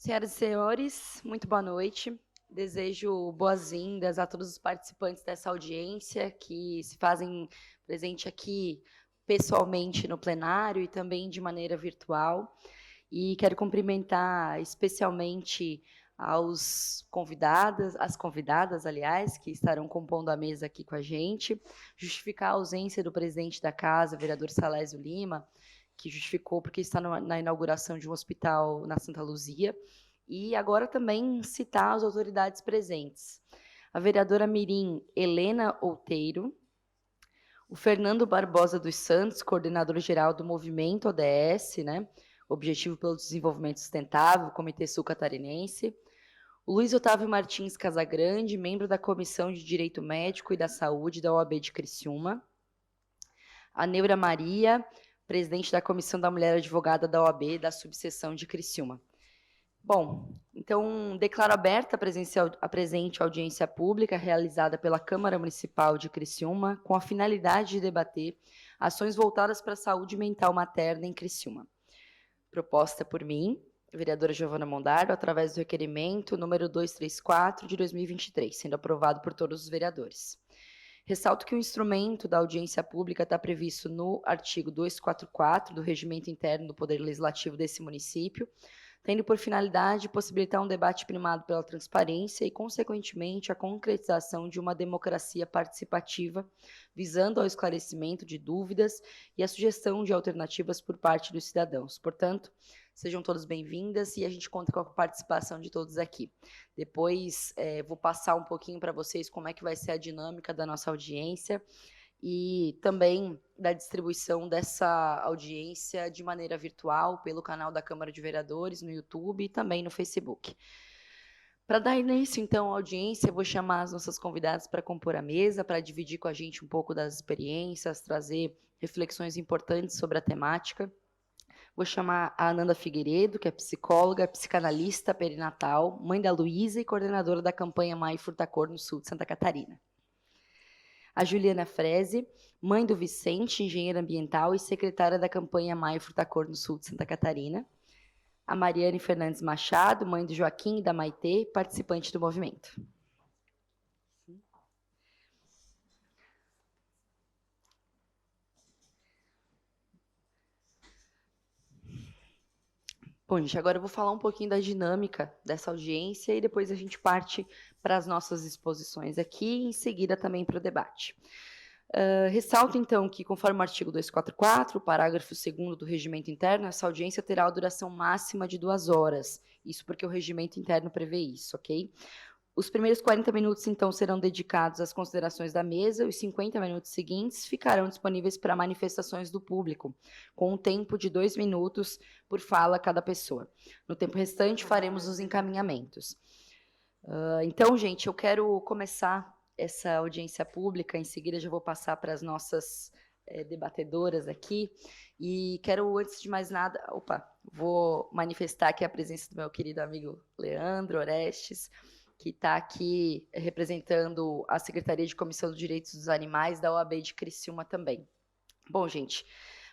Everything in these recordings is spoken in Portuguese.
Senhoras e senhores, muito boa noite. Desejo boas-vindas a todos os participantes dessa audiência que se fazem presente aqui pessoalmente no plenário e também de maneira virtual. E quero cumprimentar especialmente as convidadas, aliás, que estarão compondo a mesa aqui com a gente, justificar a ausência do presidente da casa, vereador Salésio Lima, que justificou porque está na inauguração de um hospital na Santa Luzia, e agora também citar as autoridades presentes. A vereadora mirim Helena Outeiro, o Fernando Barbosa dos Santos, coordenador-geral do Movimento ODS, né, Objetivo pelo Desenvolvimento Sustentável, Comitê Sul Catarinense, o Luiz Otávio Martins Casagrande, membro da Comissão de Direito Médico e da Saúde da OAB de Criciúma, a Neura Maria, presidente da Comissão da Mulher Advogada da OAB da subseção de Criciúma. Bom, então declaro aberta a presente audiência pública realizada pela Câmara Municipal de Criciúma com a finalidade de debater ações voltadas para a saúde mental materna em Criciúma. Proposta por mim, vereadora Giovana Mondardo, através do requerimento número 234 de 2023, sendo aprovado por todos os vereadores. Ressalto que o instrumento da audiência pública está previsto no artigo 244 do Regimento Interno do Poder Legislativo desse município, tendo por finalidade possibilitar um debate primado pela transparência e, consequentemente, a concretização de uma democracia participativa, visando ao esclarecimento de dúvidas e a sugestão de alternativas por parte dos cidadãos. Portanto, sejam todas bem-vindas e a gente conta com a participação de todos aqui. Depois, vou passar um pouquinho para vocês como é que vai ser a dinâmica da nossa audiência e também da distribuição dessa audiência de maneira virtual pelo canal da Câmara de Vereadores no YouTube e também no Facebook. Para dar início, então, à audiência, eu vou chamar as nossas convidadas para compor a mesa, para dividir com a gente um pouco das experiências, trazer reflexões importantes sobre a temática. Vou chamar a Ananda Figueiredo, que é psicóloga, psicanalista perinatal, mãe da Luísa e coordenadora da campanha Mãe Furtacor no sul de Santa Catarina. A Juliana Freze, mãe do Vicente, engenheira ambiental e secretária da campanha Maio Furtacor no sul de Santa Catarina. A Mariane Fernandes Machado, mãe do Joaquim e da Maitê, participante do movimento. Bom, gente, agora eu vou falar um pouquinho da dinâmica dessa audiência e depois a gente parte para as nossas exposições aqui e em seguida também para o debate. Ressalto, então, que conforme o artigo 244, o parágrafo 2º do regimento interno, essa audiência terá a duração máxima de 2 horas. Isso porque o regimento interno prevê isso, ok? Os primeiros 40 minutos, então, serão dedicados às considerações da mesa, os 50 minutos seguintes ficarão disponíveis para manifestações do público, com um tempo de 2 minutos por fala cada pessoa. No tempo restante, faremos os encaminhamentos. Então, gente, eu quero começar essa audiência pública, em seguida já vou passar para as nossas debatedoras aqui, e quero, antes de mais nada, vou manifestar aqui a presença do meu querido amigo Leandro Orestes, que está aqui representando a Secretaria de Comissão dos Direitos dos Animais da OAB de Criciúma também. Bom, gente,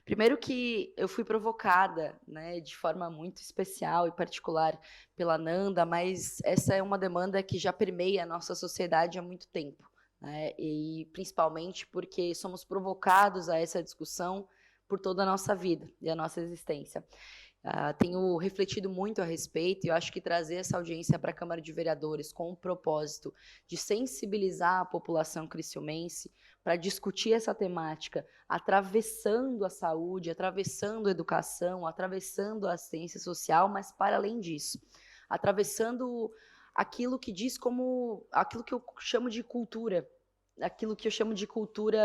primeiro que eu fui provocada, né, de forma muito especial e particular pela Nanda, mas essa é uma demanda que já permeia a nossa sociedade há muito tempo, né, e principalmente porque somos provocados a essa discussão por toda a nossa vida e a nossa existência. Tenho refletido muito a respeito e eu acho que trazer essa audiência para a Câmara de Vereadores com o propósito de sensibilizar a população criciumense para discutir essa temática, atravessando a saúde, atravessando a educação, atravessando a assistência social, mas para além disso, atravessando aquilo que diz como, aquilo que eu chamo de cultura, aquilo que eu chamo de cultura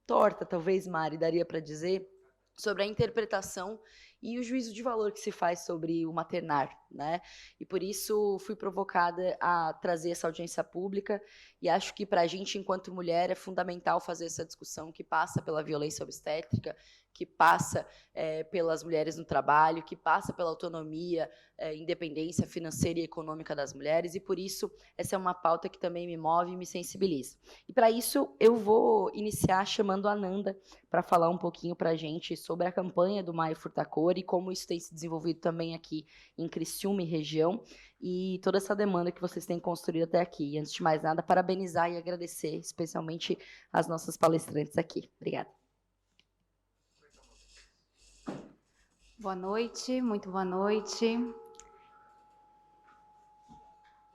torta, talvez, Mari, daria para dizer, sobre a interpretação e o juízo de valor que se faz sobre o maternar, né? E por isso fui provocada a trazer essa audiência pública e acho que para a gente, enquanto mulher, é fundamental fazer essa discussão que passa pela violência obstétrica, que passa pelas mulheres no trabalho, que passa pela autonomia, independência financeira e econômica das mulheres, e por isso essa é uma pauta que também me move e me sensibiliza. E para isso eu vou iniciar chamando a Nanda para falar um pouquinho para a gente sobre a campanha do Maio Furta Cor e como isso tem se desenvolvido também aqui em Criciúma e região, e toda essa demanda que vocês têm construído até aqui. E, antes de mais nada, parabenizar e agradecer especialmente as nossas palestrantes aqui. Obrigada. Boa noite, muito boa noite.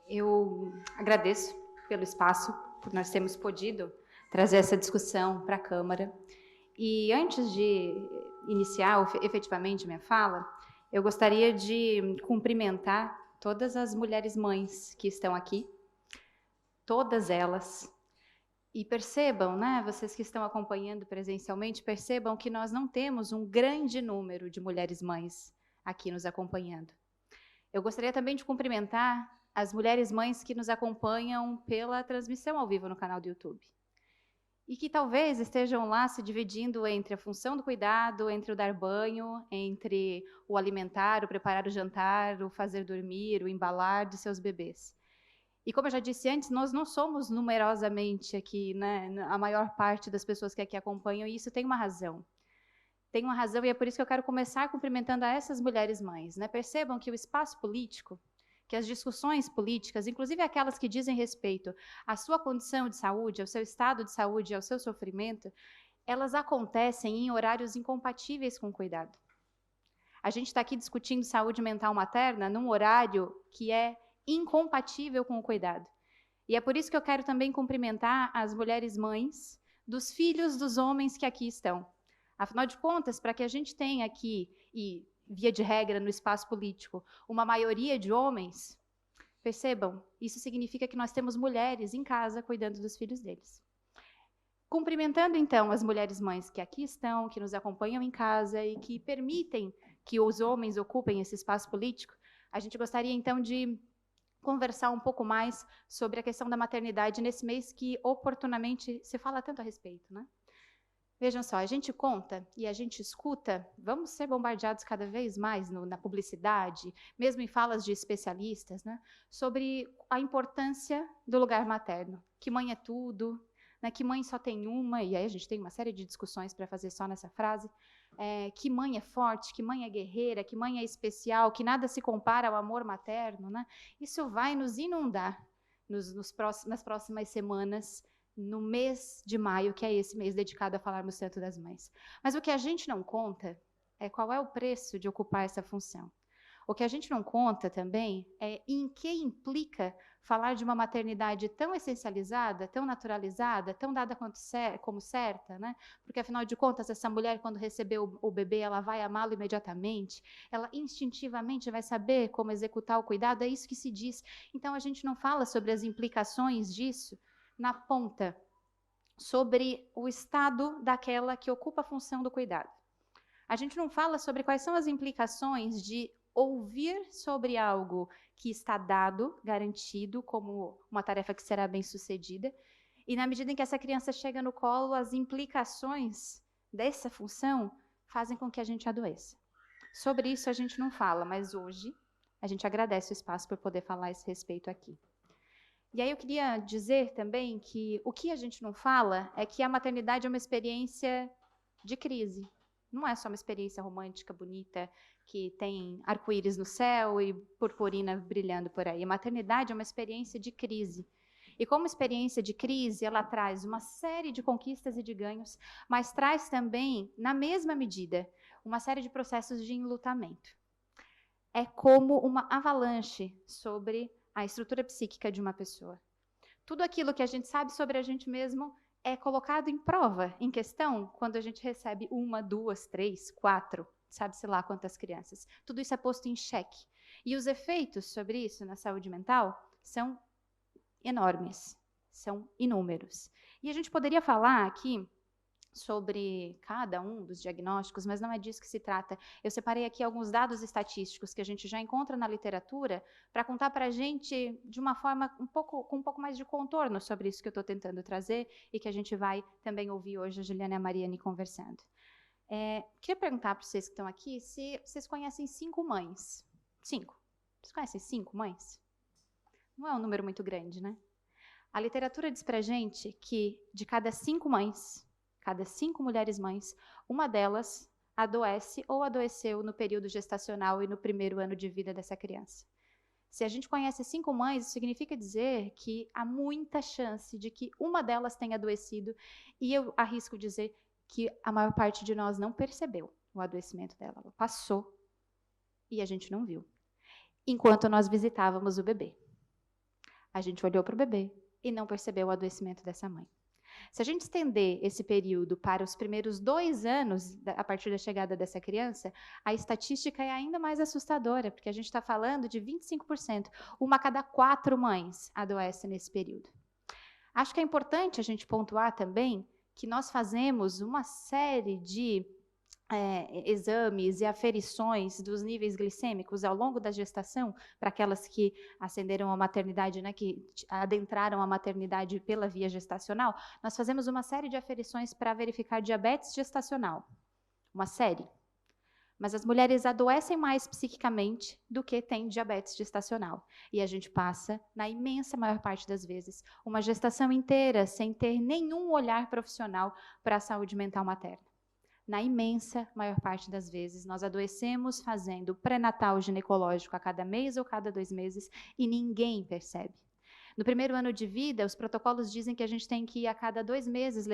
Eu agradeço pelo espaço, por nós termos podido trazer essa discussão para a Câmara. E antes de iniciar efetivamente minha fala, eu gostaria de cumprimentar todas as mulheres mães que estão aqui, todas elas. E percebam, né, vocês que estão acompanhando presencialmente, percebam que nós não temos um grande número de mulheres mães aqui nos acompanhando. Eu gostaria também de cumprimentar as mulheres mães que nos acompanham pela transmissão ao vivo no canal do YouTube. E que talvez estejam lá se dividindo entre a função do cuidado, entre o dar banho, entre o alimentar, o preparar o jantar, o fazer dormir, o embalar de seus bebês. E como eu já disse antes, nós não somos numerosamente aqui, né, a maior parte das pessoas que aqui acompanham, e isso tem uma razão. Tem uma razão, e é por isso que eu quero começar cumprimentando a essas mulheres mães, né? Percebam que o espaço político, que as discussões políticas, inclusive aquelas que dizem respeito à sua condição de saúde, ao seu estado de saúde, ao seu sofrimento, elas acontecem em horários incompatíveis com o cuidado. A gente está aqui discutindo saúde mental materna num horário que é incompatível com o cuidado. E é por isso que eu quero também cumprimentar as mulheres mães dos filhos dos homens que aqui estão. Afinal de contas, para que a gente tenha aqui, e via de regra no espaço político, uma maioria de homens, percebam, isso significa que nós temos mulheres em casa cuidando dos filhos deles. Cumprimentando, então, as mulheres mães que aqui estão, que nos acompanham em casa e que permitem que os homens ocupem esse espaço político, a gente gostaria, então, de conversar um pouco mais sobre a questão da maternidade nesse mês que, oportunamente, se fala tanto a respeito, né? Vejam só, a gente conta e a gente escuta, vamos ser bombardeados cada vez mais na publicidade, mesmo em falas de especialistas, né, sobre a importância do lugar materno, que mãe é tudo, né, que mãe só tem uma, e aí a gente tem uma série de discussões para fazer só nessa frase, que mãe é forte, que mãe é guerreira, que mãe é especial, que nada se compara ao amor materno, né? Isso vai nos inundar nas próximas semanas, no mês de maio, que é esse mês dedicado a falarmos tanto das mães. Mas o que a gente não conta é qual é o preço de ocupar essa função. O que a gente não conta também é em que implica falar de uma maternidade tão essencializada, tão naturalizada, tão dada como certa, né? Porque, afinal de contas, essa mulher, quando receber o bebê, ela vai amá-lo imediatamente, ela instintivamente vai saber como executar o cuidado, é isso que se diz. Então, a gente não fala sobre as implicações disso na ponta, sobre o estado daquela que ocupa a função do cuidado. A gente não fala sobre quais são as implicações de ouvir sobre algo que está dado, garantido, como uma tarefa que será bem sucedida, e na medida em que essa criança chega no colo, as implicações dessa função fazem com que a gente adoeça. Sobre isso a gente não fala, mas hoje a gente agradece o espaço por poder falar a esse respeito aqui. E aí eu queria dizer também que o que a gente não fala é que a maternidade é uma experiência de crise. Não é só uma experiência romântica, bonita, que tem arco-íris no céu e purpurina brilhando por aí. A maternidade é uma experiência de crise. E como experiência de crise, ela traz uma série de conquistas e de ganhos, mas traz também, na mesma medida, uma série de processos de enlutamento. É como uma avalanche sobre a estrutura psíquica de uma pessoa. Tudo aquilo que a gente sabe sobre a gente mesmo é colocado em prova, em questão, quando a gente recebe 1, 2, 3, 4, sabe-se lá quantas crianças. Tudo isso é posto em xeque. E os efeitos sobre isso na saúde mental são enormes, são inúmeros. E a gente poderia falar aqui sobre cada um dos diagnósticos, mas não é disso que se trata. Eu separei aqui alguns dados estatísticos que a gente já encontra na literatura para contar para a gente de uma forma com um pouco mais de contorno sobre isso que eu estou tentando trazer e que a gente vai também ouvir hoje a Juliana e a Mariane conversando. Queria perguntar para vocês que estão aqui se vocês conhecem 5 mães. 5. Vocês conhecem 5 mães? Não é um número muito grande, né? A literatura diz pra gente que de cada 5 mães, cada 5 mulheres mães, uma delas adoece ou adoeceu no período gestacional e no primeiro ano de vida dessa criança. Se a gente conhece 5 mães, isso significa dizer que há muita chance de que uma delas tenha adoecido, e eu arrisco dizer que a maior parte de nós não percebeu o adoecimento dela. Ela passou e a gente não viu. Enquanto nós visitávamos o bebê. A gente olhou para o bebê e não percebeu o adoecimento dessa mãe. Se a gente estender esse período para os primeiros 2 anos, a partir da chegada dessa criança, a estatística é ainda mais assustadora, porque a gente está falando de 25%. Uma a cada 4 mães adoece nesse período. Acho que é importante a gente pontuar também que nós fazemos uma série de exames e aferições dos níveis glicêmicos ao longo da gestação, para aquelas que ascenderam à maternidade, né, que adentraram a maternidade pela via gestacional, nós fazemos uma série de aferições para verificar diabetes gestacional. Uma série. Mas as mulheres adoecem mais psiquicamente do que têm diabetes gestacional. E a gente passa, na imensa maior parte das vezes, uma gestação inteira sem ter nenhum olhar profissional para a saúde mental materna. Na imensa maior parte das vezes, nós adoecemos fazendo pré-natal ginecológico a cada mês ou cada 2 meses e ninguém percebe. No primeiro ano de vida, os protocolos dizem que a gente tem que ir a cada 2 meses,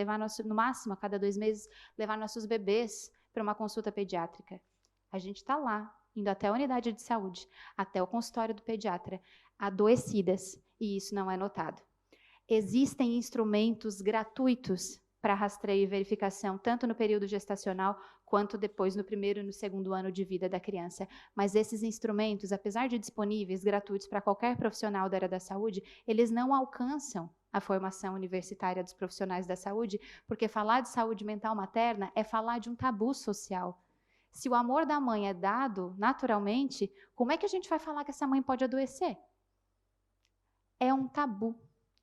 no máximo a cada 2 meses, levar nossos bebês para uma consulta pediátrica. A gente está lá, indo até a unidade de saúde, até o consultório do pediatra, adoecidas, e isso não é notado. Existem instrumentos gratuitos para rastreio e verificação, tanto no período gestacional, quanto depois no primeiro e no segundo ano de vida da criança. Mas esses instrumentos, apesar de disponíveis, gratuitos para qualquer profissional da área da saúde, eles não alcançam a formação universitária dos profissionais da saúde, porque falar de saúde mental materna é falar de um tabu social. Se o amor da mãe é dado naturalmente, como é que a gente vai falar que essa mãe pode adoecer? É um tabu.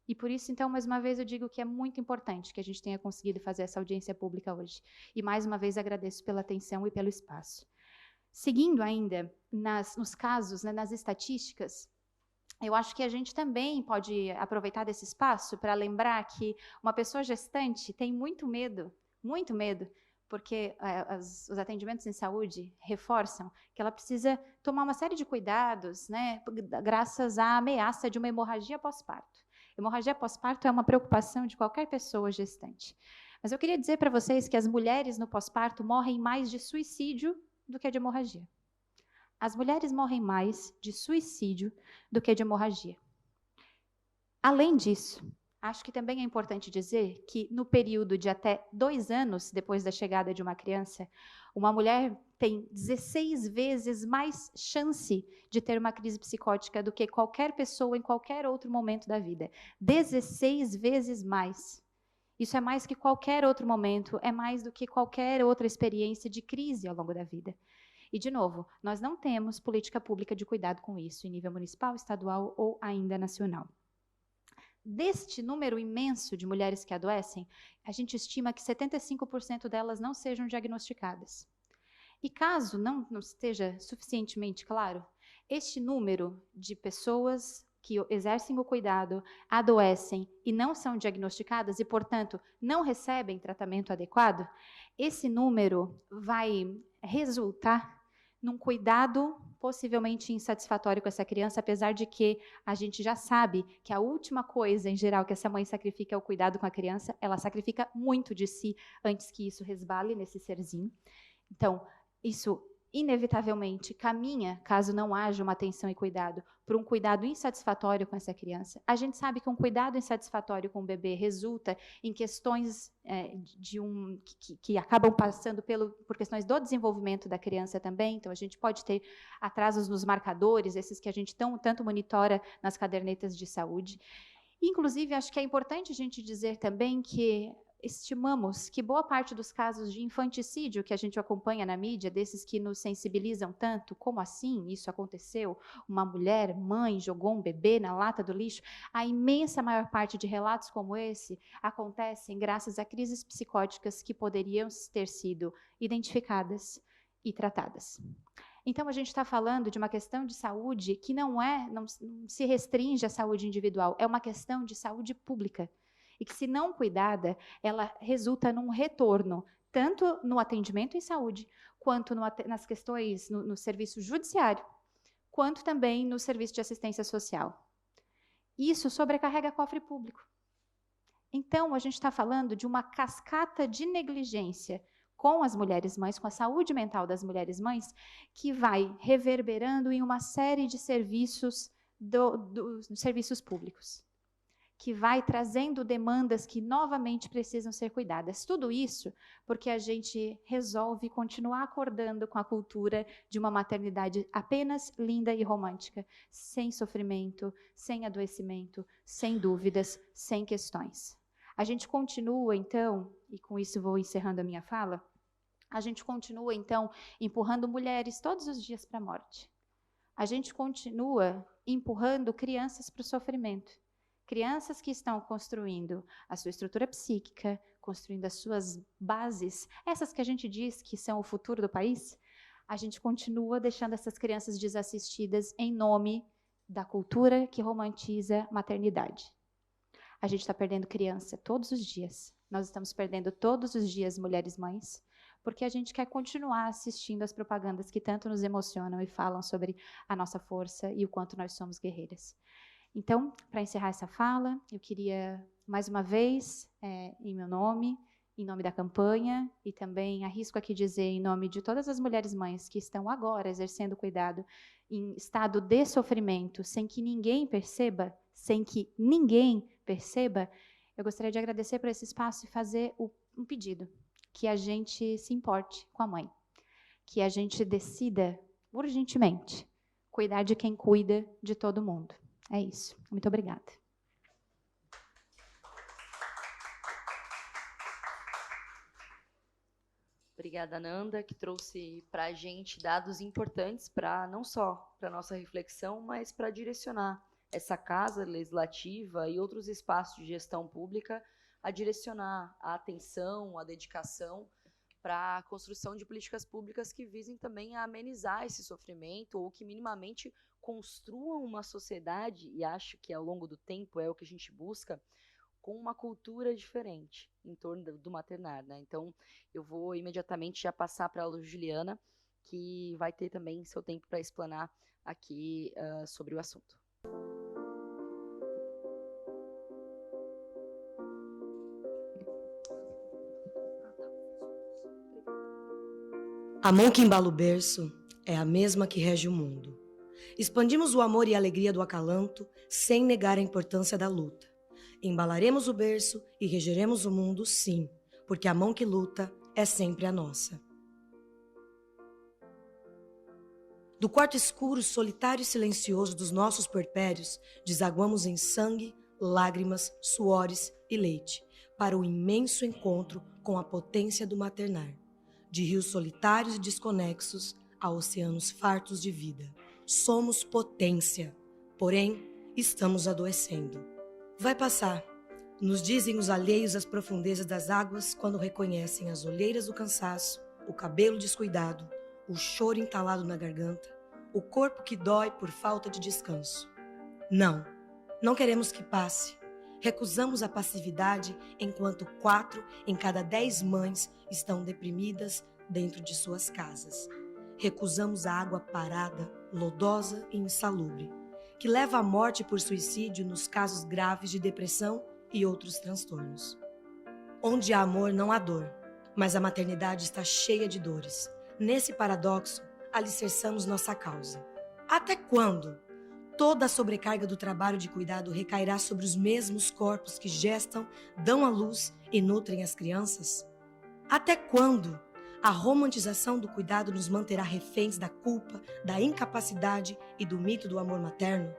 E por isso, então, mais uma vez eu digo que é muito importante que a gente tenha conseguido fazer essa audiência pública hoje. E mais uma vez agradeço pela atenção e pelo espaço. Seguindo ainda nos casos, né, nas estatísticas, eu acho que a gente também pode aproveitar desse espaço para lembrar que uma pessoa gestante tem muito medo, porque os atendimentos em saúde reforçam que ela precisa tomar uma série de cuidados, né, graças à ameaça de uma hemorragia pós-parto. Hemorragia pós-parto é uma preocupação de qualquer pessoa gestante. Mas eu queria dizer para vocês que as mulheres no pós-parto morrem mais de suicídio do que de hemorragia. As mulheres morrem mais de suicídio do que de hemorragia. Além disso, acho que também é importante dizer que no período de até 2 anos depois da chegada de uma criança, uma mulher tem 16 vezes mais chance de ter uma crise psicótica do que qualquer pessoa em qualquer outro momento da vida. 16 vezes mais. Isso é mais que qualquer outro momento, é mais do que qualquer outra experiência de crise ao longo da vida. E, de novo, nós não temos política pública de cuidado com isso, em nível municipal, estadual ou ainda nacional. Deste número imenso de mulheres que adoecem, a gente estima que 75% delas não sejam diagnosticadas. E caso não esteja suficientemente claro, este número de pessoas que exercem o cuidado, adoecem e não são diagnosticadas e, portanto, não recebem tratamento adequado, esse número vai resultar num cuidado possivelmente insatisfatório com essa criança, apesar de que a gente já sabe que a última coisa, em geral, que essa mãe sacrifica é o cuidado com a criança. Ela sacrifica muito de si antes que isso resbale nesse serzinho. Então, isso inevitavelmente caminha, caso não haja uma atenção e cuidado, para um cuidado insatisfatório com essa criança. A gente sabe que um cuidado insatisfatório com o bebê resulta em questões que acabam passando por questões do desenvolvimento da criança também. Então, a gente pode ter atrasos nos marcadores, esses que a gente tanto monitora nas cadernetas de saúde. Inclusive, acho que é importante a gente dizer também que estimamos que boa parte dos casos de infanticídio que a gente acompanha na mídia, desses que nos sensibilizam tanto, como assim isso aconteceu? Uma mulher, mãe, jogou um bebê na lata do lixo. A imensa maior parte de relatos como esse acontecem graças a crises psicóticas que poderiam ter sido identificadas e tratadas. Então, a gente está falando de uma questão de saúde que não se restringe à saúde individual, é uma questão de saúde pública. E que, se não cuidada, ela resulta num retorno, tanto no atendimento em saúde, quanto nas questões no serviço judiciário, quanto também no serviço de assistência social. Isso sobrecarrega cofre público. Então, a gente está falando de uma cascata de negligência com as mulheres mães, com a saúde mental das mulheres mães, que vai reverberando em uma série de serviços, serviços públicos, que vai trazendo demandas que novamente precisam ser cuidadas. Tudo isso porque a gente resolve continuar acordando com a cultura de uma maternidade apenas linda e romântica, sem sofrimento, sem adoecimento, sem dúvidas, sem questões. A gente continua, então, e com isso vou encerrando a minha fala, a gente continua, então, empurrando mulheres todos os dias para a morte. A gente continua empurrando crianças para o sofrimento. Crianças que estão construindo a sua estrutura psíquica, construindo as suas bases, essas que a gente diz que são o futuro do país, a gente continua deixando essas crianças desassistidas em nome da cultura que romantiza maternidade. A gente está perdendo criança todos os dias. Nós estamos perdendo todos os dias mulheres mães, porque a gente quer continuar assistindo às propagandas que tanto nos emocionam e falam sobre a nossa força e o quanto nós somos guerreiras. Então, para encerrar essa fala, eu queria, mais uma vez, em meu nome, em nome da campanha, e também arrisco aqui dizer em nome de todas as mulheres mães que estão agora exercendo cuidado em estado de sofrimento, sem que ninguém perceba, eu gostaria de agradecer por esse espaço e fazer um pedido, que a gente se importe com a mãe, que a gente decida, urgentemente, cuidar de quem cuida de todo mundo. É isso. Muito obrigada. Obrigada, Nanda, que trouxe para a gente dados importantes para não só para a nossa reflexão, mas para direcionar essa casa legislativa e outros espaços de gestão pública a direcionar a atenção, a dedicação para a construção de políticas públicas que visem também a amenizar esse sofrimento ou que minimamente construam uma sociedade, e acho que ao longo do tempo é o que a gente busca, com uma cultura diferente em torno do maternar, né? Então, eu vou imediatamente já passar para a Juliana, que vai ter também seu tempo para explanar aqui sobre o assunto. A mão que embala o berço é a mesma que rege o mundo. Expandimos o amor e a alegria do acalanto sem negar a importância da luta. Embalaremos o berço e regeremos o mundo, sim, porque a mão que luta é sempre a nossa. Do quarto escuro, solitário e silencioso dos nossos puerpérios, desaguamos em sangue, lágrimas, suores e leite, para o imenso encontro com a potência do maternar. De rios solitários e desconexos a oceanos fartos de vida. Somos potência, porém, estamos adoecendo. Vai passar, nos dizem os alheios às profundezas das águas quando reconhecem as olheiras do cansaço, o cabelo descuidado, o choro entalado na garganta, o corpo que dói por falta de descanso. Não queremos que passe. Recusamos a passividade enquanto 4 em cada 10 mães estão deprimidas dentro de suas casas. Recusamos a água parada, lodosa e insalubre, que leva à morte por suicídio nos casos graves de depressão e outros transtornos. Onde há amor, não há dor, mas a maternidade está cheia de dores. Nesse paradoxo, alicerçamos nossa causa. Até quando toda a sobrecarga do trabalho de cuidado recairá sobre os mesmos corpos que gestam, dão à luz e nutrem as crianças? Até quando a romantização do cuidado nos manterá reféns da culpa, da incapacidade e do mito do amor materno?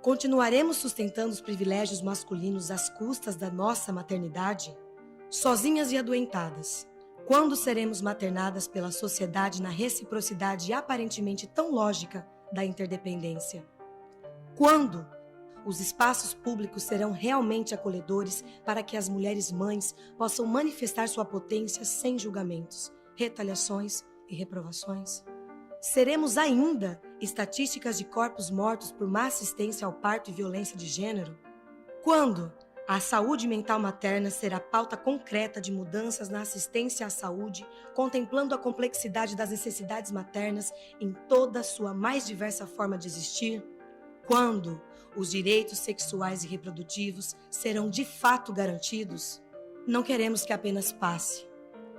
Continuaremos sustentando os privilégios masculinos às custas da nossa maternidade? Sozinhas e adoentadas, quando seremos maternadas pela sociedade na reciprocidade aparentemente tão lógica da interdependência? Quando os espaços públicos serão realmente acolhedores para que as mulheres mães possam manifestar sua potência sem julgamentos, retaliações e reprovações? Seremos ainda estatísticas de corpos mortos por má assistência ao parto e violência de gênero? Quando a saúde mental materna será pauta concreta de mudanças na assistência à saúde, contemplando a complexidade das necessidades maternas em toda a sua mais diversa forma de existir? Quando os direitos sexuais e reprodutivos serão de fato garantidos? Não queremos que apenas passe.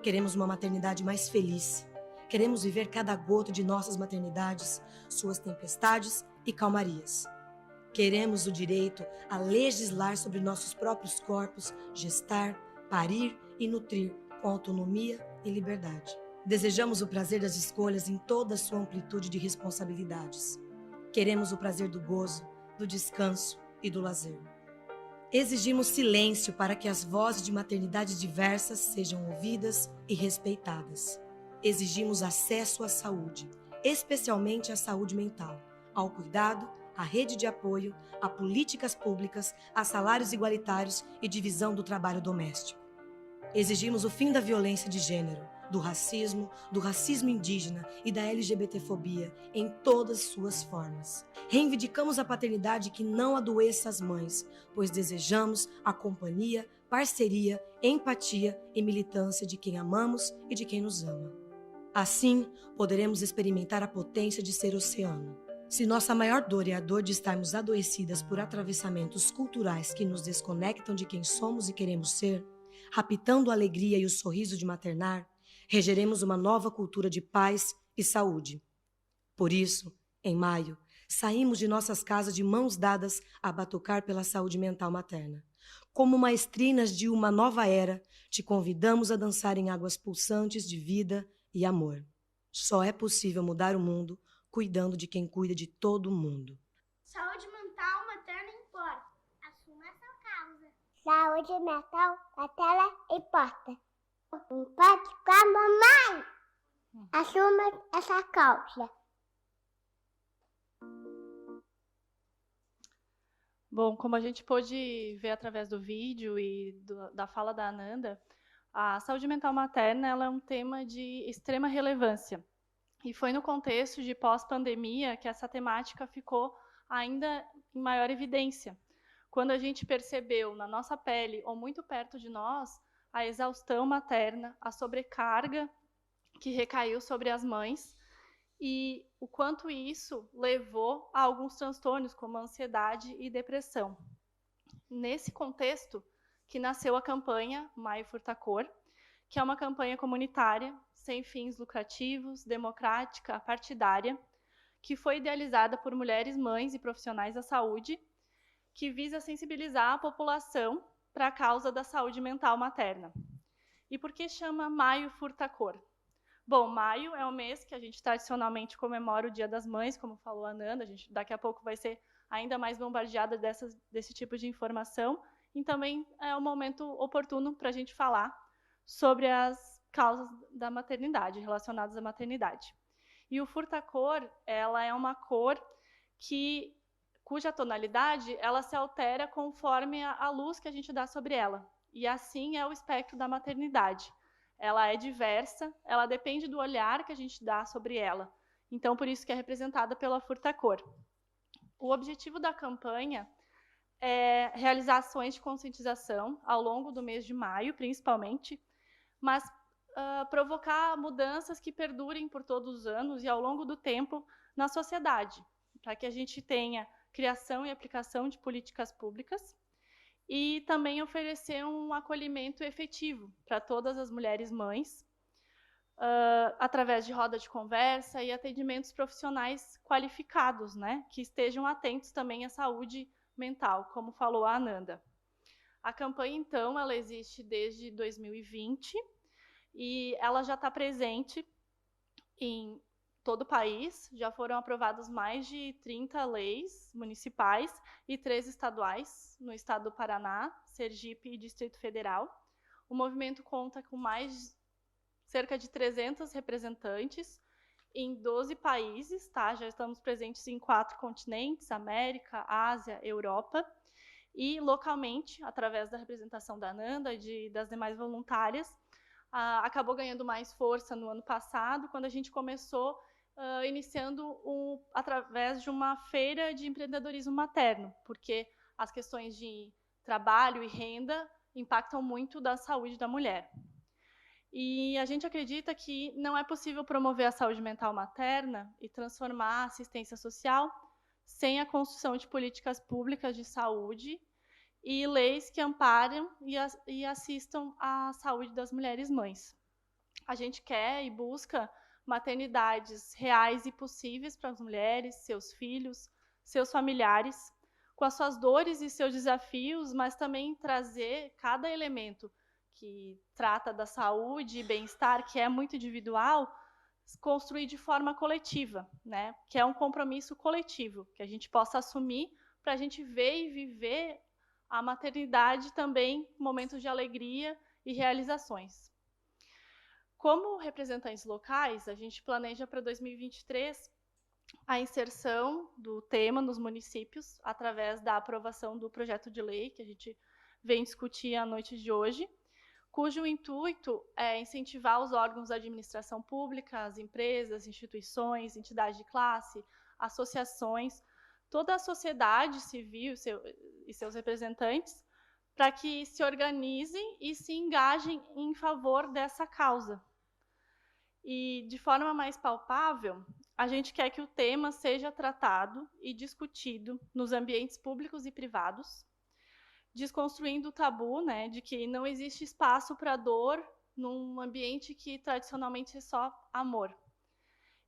Queremos uma maternidade mais feliz. Queremos viver cada gota de nossas maternidades, suas tempestades e calmarias. Queremos o direito a legislar sobre nossos próprios corpos, gestar, parir e nutrir com autonomia e liberdade. Desejamos o prazer das escolhas em toda a sua amplitude de responsabilidades. Queremos o prazer do gozo, do descanso e do lazer. Exigimos silêncio para que as vozes de maternidades diversas sejam ouvidas e respeitadas. Exigimos acesso à saúde, especialmente à saúde mental, ao cuidado, à rede de apoio, a políticas públicas, a salários igualitários e divisão do trabalho doméstico. Exigimos o fim da violência de gênero, do racismo indígena e da LGBTfobia em todas suas formas. Reivindicamos a paternidade que não adoeça as mães, pois desejamos a companhia, parceria, empatia e militância de quem amamos e de quem nos ama. Assim, poderemos experimentar a potência de ser oceano. Se nossa maior dor é a dor de estarmos adoecidas por atravessamentos culturais que nos desconectam de quem somos e queremos ser, raptando a alegria e o sorriso de maternar, regeremos uma nova cultura de paz e saúde. Por isso, em maio, saímos de nossas casas de mãos dadas a batucar pela saúde mental materna. Como maestrinas de uma nova era, te convidamos a dançar em águas pulsantes de vida e amor. Só é possível mudar o mundo cuidando de quem cuida de todo mundo. Saúde mental materna importa. Assuma essa causa. Saúde mental materna importa. Importa com a mamãe. Assuma essa causa. Bom, como a gente pôde ver através do vídeo e da fala da Ananda, a saúde mental materna ela é um tema de extrema relevância. E foi no contexto de pós-pandemia que essa temática ficou ainda em maior evidência, quando a gente percebeu na nossa pele, ou muito perto de nós, a exaustão materna, a sobrecarga que recaiu sobre as mães, e o quanto isso levou a alguns transtornos, como ansiedade e depressão. Nesse contexto que nasceu a campanha Maio Furta Cor, que é uma campanha comunitária, sem fins lucrativos, democrática, partidária, que foi idealizada por mulheres, mães e profissionais da saúde, que visa sensibilizar a população para a causa da saúde mental materna. E por que chama Maio Furta Cor? Bom, maio é o mês que a gente tradicionalmente comemora o Dia das Mães, como falou a Ananda, a gente daqui a pouco vai ser ainda mais bombardeada desse tipo de informação, e também é um momento oportuno para a gente falar sobre as causas da maternidade, relacionadas à maternidade. E o furta-cor, ela é uma cor cuja tonalidade ela se altera conforme a luz que a gente dá sobre ela. E assim é o espectro da maternidade. Ela é diversa, ela depende do olhar que a gente dá sobre ela. Então, por isso que é representada pela furta-cor. O objetivo da campanha é realizar ações de conscientização ao longo do mês de maio, principalmente, mas provocar mudanças que perdurem por todos os anos e ao longo do tempo na sociedade, para que a gente tenha criação e aplicação de políticas públicas e também oferecer um acolhimento efetivo para todas as mulheres mães, através de roda de conversa e atendimentos profissionais qualificados, né, que estejam atentos também à saúde mental, como falou a Ananda. A campanha, então, ela existe desde 2020 e ela já está presente em todo o país. Já foram aprovadas mais de 30 leis municipais e 3 estaduais, no estado do Paraná, Sergipe e Distrito Federal. O movimento conta com cerca de 300 representantes em 12 países, tá? Já estamos presentes em 4 continentes, América, Ásia, Europa, e localmente, através da representação da Ananda e das demais voluntárias, acabou ganhando mais força no ano passado, quando a gente começou iniciando através de uma feira de empreendedorismo materno, porque as questões de trabalho e renda impactam muito da saúde da mulher. E a gente acredita que não é possível promover a saúde mental materna e transformar a assistência social sem a construção de políticas públicas de saúde e leis que amparem e assistam à saúde das mulheres mães. A gente quer e busca maternidades reais e possíveis para as mulheres, seus filhos, seus familiares, com as suas dores e seus desafios, mas também trazer cada elemento que trata da saúde e bem-estar, que é muito individual, construir de forma coletiva, né? Que é um compromisso coletivo, que a gente possa assumir para a gente ver e viver a maternidade também, momentos de alegria e realizações. Como representantes locais, a gente planeja para 2023 a inserção do tema nos municípios, através da aprovação do projeto de lei que a gente vem discutir à noite de hoje, cujo intuito é incentivar os órgãos da administração pública, as empresas, instituições, entidades de classe, associações, toda a sociedade civil e seus representantes, para que se organizem e se engajem em favor dessa causa. E, de forma mais palpável, a gente quer que o tema seja tratado e discutido nos ambientes públicos e privados, desconstruindo o tabu, né, de que não existe espaço para dor num ambiente que tradicionalmente é só amor.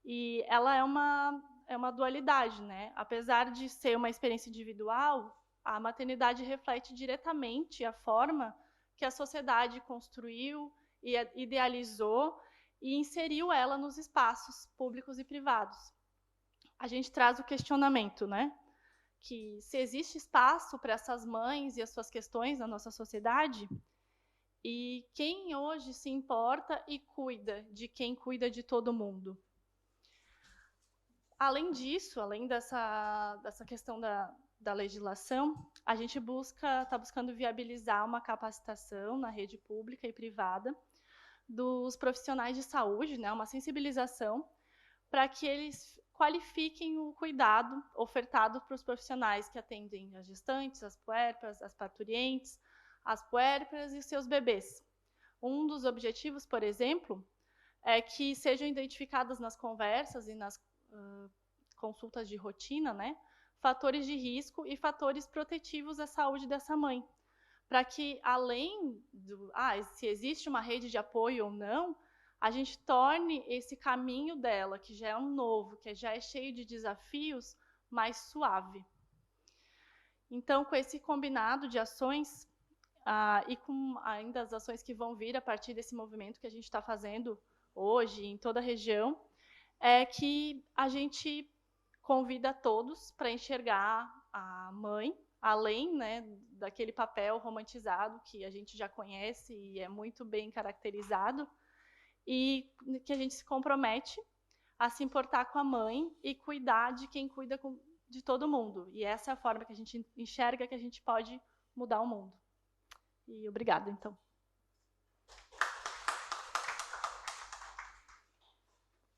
E ela é uma dualidade, né? Apesar de ser uma experiência individual, a maternidade reflete diretamente a forma que a sociedade construiu e idealizou e inseriu ela nos espaços públicos e privados. A gente traz o questionamento, né? Que se existe espaço para essas mães e as suas questões na nossa sociedade, e quem hoje se importa e cuida de quem cuida de todo mundo. Além disso, além dessa questão da legislação, a gente está buscando viabilizar uma capacitação na rede pública e privada dos profissionais de saúde, né, uma sensibilização, para que eles qualifiquem o cuidado ofertado para os profissionais que atendem as gestantes, as puérperas, as parturientes, as puérperas e seus bebês. Um dos objetivos, por exemplo, é que sejam identificadas nas conversas e nas consultas de rotina, né, fatores de risco e fatores protetivos à saúde dessa mãe, para que, além se existe uma rede de apoio ou não, a gente torne esse caminho dela, que já é um novo, que já é cheio de desafios, mais suave. Então, com esse combinado de ações, e com ainda as ações que vão vir a partir desse movimento que a gente está fazendo hoje em toda a região, é que a gente convida todos para enxergar a mãe, além, né, daquele papel romantizado que a gente já conhece e é muito bem caracterizado, e que a gente se compromete a se importar com a mãe e cuidar de quem cuida de todo mundo. E essa é a forma que a gente enxerga que a gente pode mudar o mundo. E obrigada, então.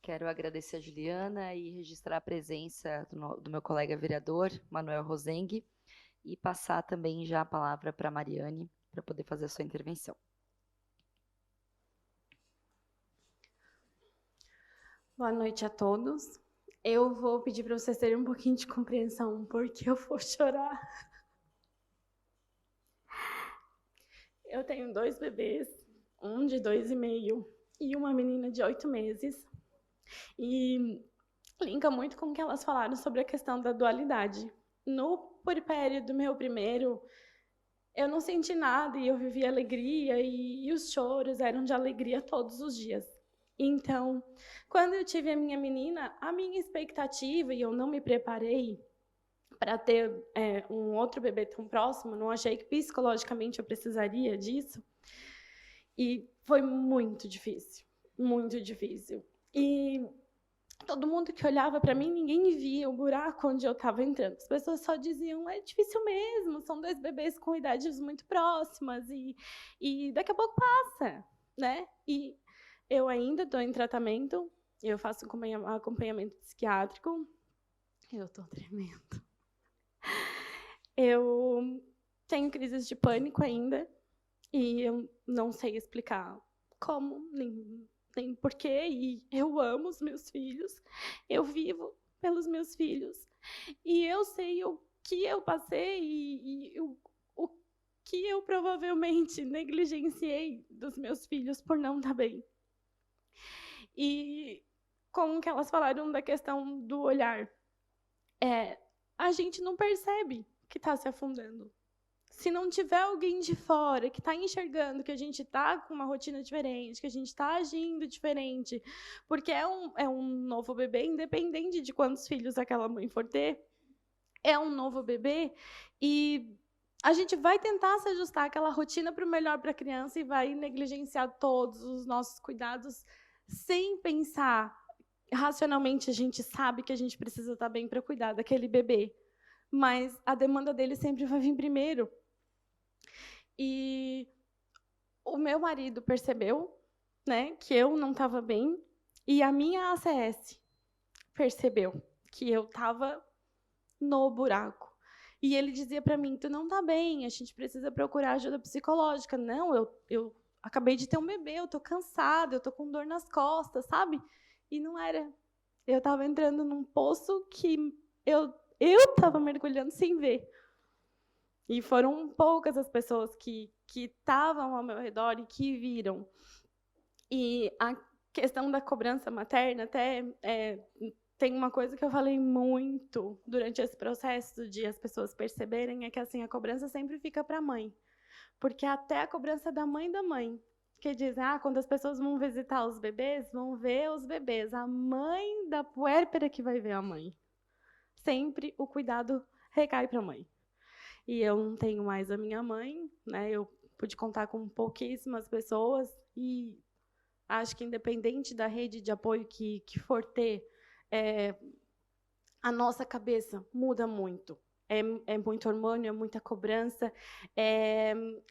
Quero agradecer a Juliana e registrar a presença do meu colega vereador, Manuel Rosengue, e passar também já a palavra para a Mariane, para poder fazer a sua intervenção. Boa noite a todos. Eu vou pedir para vocês terem um pouquinho de compreensão, porque eu vou chorar. Eu tenho 2 bebês, um de 2,5 e uma menina de 8 meses. E linka muito com o que elas falaram sobre a questão da dualidade. No puerpério do meu primeiro, eu não senti nada e eu vivi alegria e os choros eram de alegria todos os dias. Então, quando eu tive a minha menina, a minha expectativa, e eu não me preparei para ter um outro bebê tão próximo, não achei que psicologicamente eu precisaria disso. E foi muito difícil, muito difícil. E todo mundo que olhava para mim, ninguém via o buraco onde eu estava entrando. As pessoas só diziam, é difícil mesmo, são 2 bebês com idades muito próximas e daqui a pouco passa, né? E eu ainda estou em tratamento, eu faço acompanhamento psiquiátrico. Eu estou tremendo. Eu tenho crises de pânico ainda e eu não sei explicar como, nem porquê. E eu amo os meus filhos, eu vivo pelos meus filhos. E eu sei o que eu passei e o que eu provavelmente negligenciei dos meus filhos por não estar bem. E como que elas falaram da questão do olhar, a gente não percebe que está se afundando. Se não tiver alguém de fora que está enxergando que a gente está com uma rotina diferente, que a gente está agindo diferente, porque é um novo bebê, independente de quantos filhos aquela mãe for ter, é um novo bebê, e a gente vai tentar se ajustar àquela rotina para o melhor para a criança e vai negligenciar todos os nossos cuidados sem pensar. Racionalmente, a gente sabe que a gente precisa estar bem para cuidar daquele bebê, mas a demanda dele sempre vai vir primeiro. E o meu marido percebeu, né, que eu não estava bem, e a minha ACS percebeu que eu estava no buraco. E ele dizia para mim, tu não está bem, a gente precisa procurar ajuda psicológica. Não, eu acabei de ter um bebê, eu estou cansada, eu estou com dor nas costas, sabe? E não era. Eu estava entrando num poço que eu estava mergulhando sem ver. E foram poucas as pessoas que estavam ao meu redor e que viram. E a questão da cobrança materna, até tem uma coisa que eu falei muito durante esse processo de as pessoas perceberem, é que assim, a cobrança sempre fica para a mãe. Porque até a cobrança da mãe, que diz, quando as pessoas vão visitar os bebês, vão ver os bebês. A mãe da puérpera que vai ver a mãe. Sempre o cuidado recai para a mãe. E eu não tenho mais a minha mãe, né? Eu pude contar com pouquíssimas pessoas e acho que independente da rede de apoio que for ter, a nossa cabeça muda muito. É muito hormônio, é muita cobrança,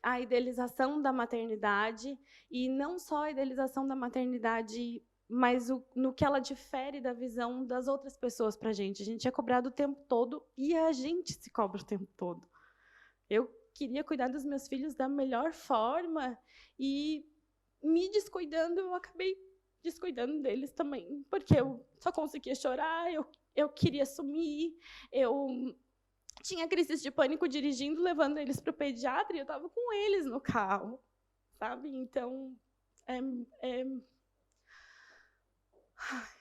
a idealização da maternidade, e não só a idealização da maternidade, mas no que ela difere da visão das outras pessoas para a gente é cobrado o tempo todo e a gente se cobra o tempo todo. Eu queria cuidar dos meus filhos da melhor forma e, me descuidando, eu acabei descuidando deles também, porque eu só conseguia chorar, eu queria sumir, eu tinha crises de pânico dirigindo, levando eles para o pediatra, e eu estava com eles no carro, sabe? Então,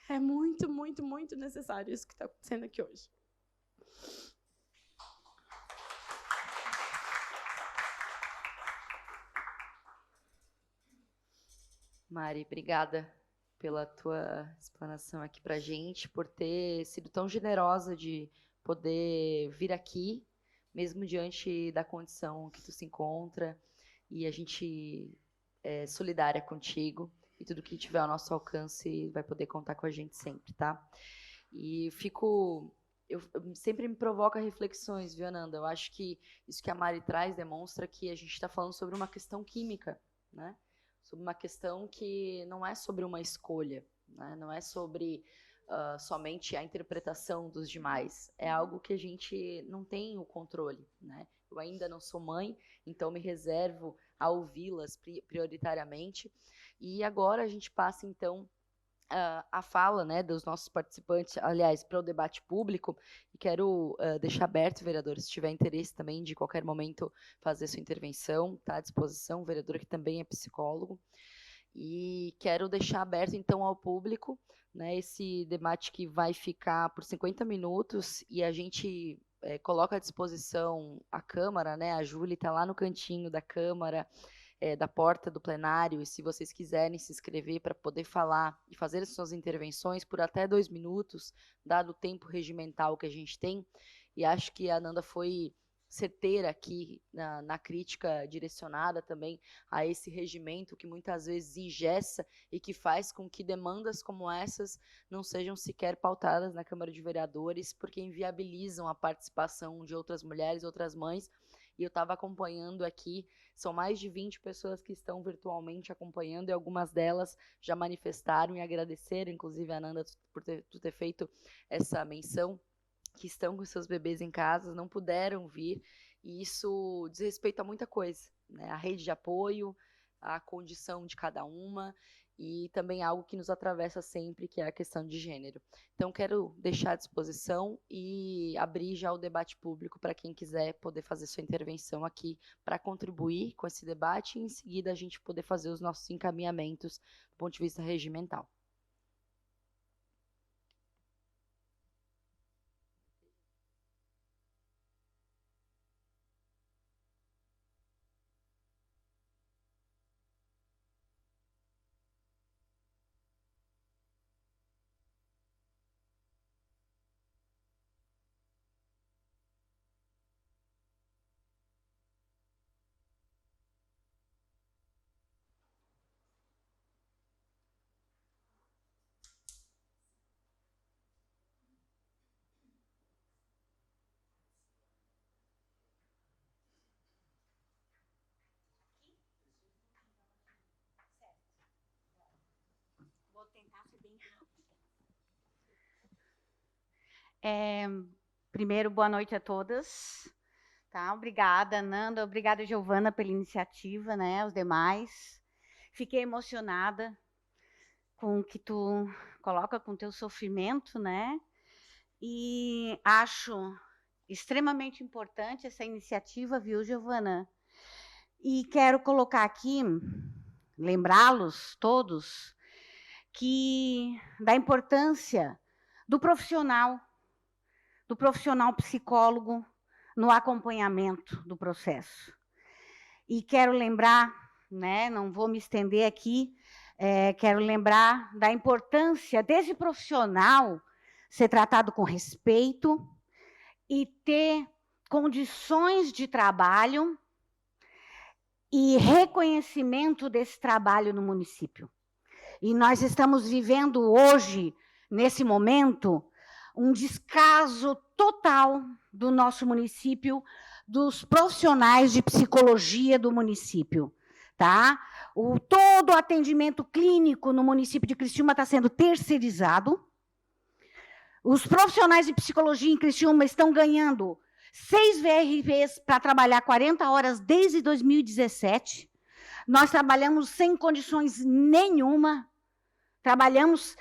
é muito, muito, muito necessário isso que está acontecendo aqui hoje. Mari, obrigada pela tua explanação aqui para a gente, por ter sido tão generosa de poder vir aqui, mesmo diante da condição que tu se encontra, e a gente é solidária contigo, e tudo que tiver ao nosso alcance vai poder contar com a gente sempre, tá? E eu sempre me provoca reflexões, viu, Ananda? Eu acho que isso que a Mari traz demonstra que a gente está falando sobre uma questão química, né? Sobre uma questão que não é sobre uma escolha, né? Não é sobre somente a interpretação dos demais. É algo que a gente não tem o controle, né? Eu ainda não sou mãe, então me reservo a ouvi-las prioritariamente. E agora a gente passa, então, a fala, né, dos nossos participantes, aliás, para o debate público, e quero deixar aberto, vereador, se tiver interesse também de qualquer momento fazer sua intervenção, está à disposição, o vereador que também é psicólogo, e quero deixar aberto então ao público, né, esse debate que vai ficar por 50 minutos, e a gente coloca à disposição a Câmara, né, a Júlia está lá no cantinho da Câmara, da porta do plenário, e se vocês quiserem se inscrever para poder falar e fazer as suas intervenções por até 2 minutos, dado o tempo regimental que a gente tem, e acho que a Ananda foi certeira aqui na crítica direcionada também a esse regimento que muitas vezes engessa e que faz com que demandas como essas não sejam sequer pautadas na Câmara de Vereadores, porque inviabilizam a participação de outras mulheres, outras mães. E eu estava acompanhando aqui, são mais de 20 pessoas que estão virtualmente acompanhando, e algumas delas já manifestaram e agradeceram, inclusive a Nanda, por ter feito essa menção, que estão com seus bebês em casa, não puderam vir, e isso diz respeito a muita coisa, né? A rede de apoio, a condição de cada uma, e também algo que nos atravessa sempre, que é a questão de gênero. Então, quero deixar à disposição e abrir já o debate público para quem quiser poder fazer sua intervenção aqui para contribuir com esse debate e, em seguida, a gente poder fazer os nossos encaminhamentos do ponto de vista regimental. Vou tentar ser bem rápida. Primeiro, boa noite a todas. Tá? Obrigada, Nanda. Obrigada, Giovana, pela iniciativa, né? Os demais. Fiquei emocionada com o que tu coloca, com o teu sofrimento, né? E acho extremamente importante essa iniciativa, viu, Giovana? E quero colocar aqui, lembrá-los todos, da importância do profissional psicólogo no acompanhamento do processo. E quero lembrar, né, não vou me estender aqui, quero lembrar da importância desse profissional ser tratado com respeito e ter condições de trabalho e reconhecimento desse trabalho no município. E nós estamos vivendo hoje, nesse momento, um descaso total do nosso município, dos profissionais de psicologia do município. Tá? Todo o atendimento clínico no município de Criciúma está sendo terceirizado. Os profissionais de psicologia em Criciúma estão ganhando 6 VRVs para trabalhar 40 horas desde 2017. Nós trabalhamos sem condições nenhuma. Trabalhamos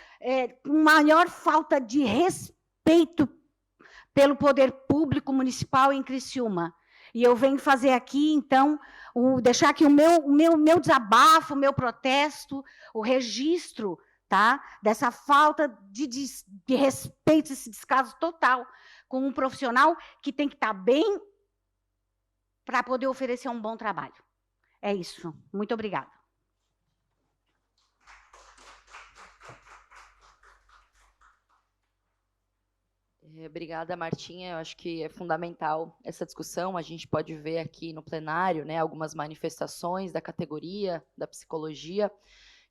com maior falta de respeito pelo poder público municipal em Criciúma. E eu venho fazer aqui, então, deixar aqui o meu desabafo, o meu protesto, o registro, tá? Dessa falta de respeito, esse descaso total com um profissional que tem que estar bem para poder oferecer um bom trabalho. É isso. Muito obrigada. Obrigada, Martinha. Eu acho que é fundamental essa discussão. A gente pode ver aqui no plenário, né, algumas manifestações da categoria da psicologia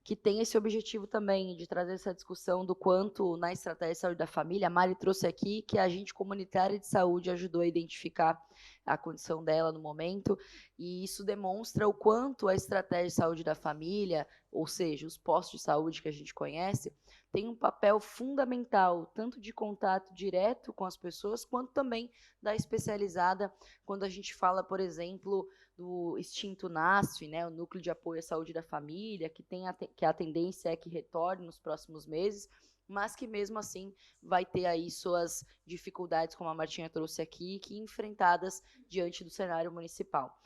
que tem esse objetivo também de trazer essa discussão do quanto na estratégia de saúde da família, a Mari trouxe aqui que a agente comunitária de saúde ajudou a identificar a condição dela no momento, e isso demonstra o quanto a estratégia de saúde da família, ou seja, os postos de saúde que a gente conhece, tem um papel fundamental, tanto de contato direto com as pessoas, quanto também da especializada, quando a gente fala, por exemplo, do extinto NASF, né, o Núcleo de Apoio à Saúde da Família, que a tendência é que retorne nos próximos meses, mas que mesmo assim vai ter aí suas dificuldades, como a Martinha trouxe aqui, que enfrentadas diante do cenário municipal.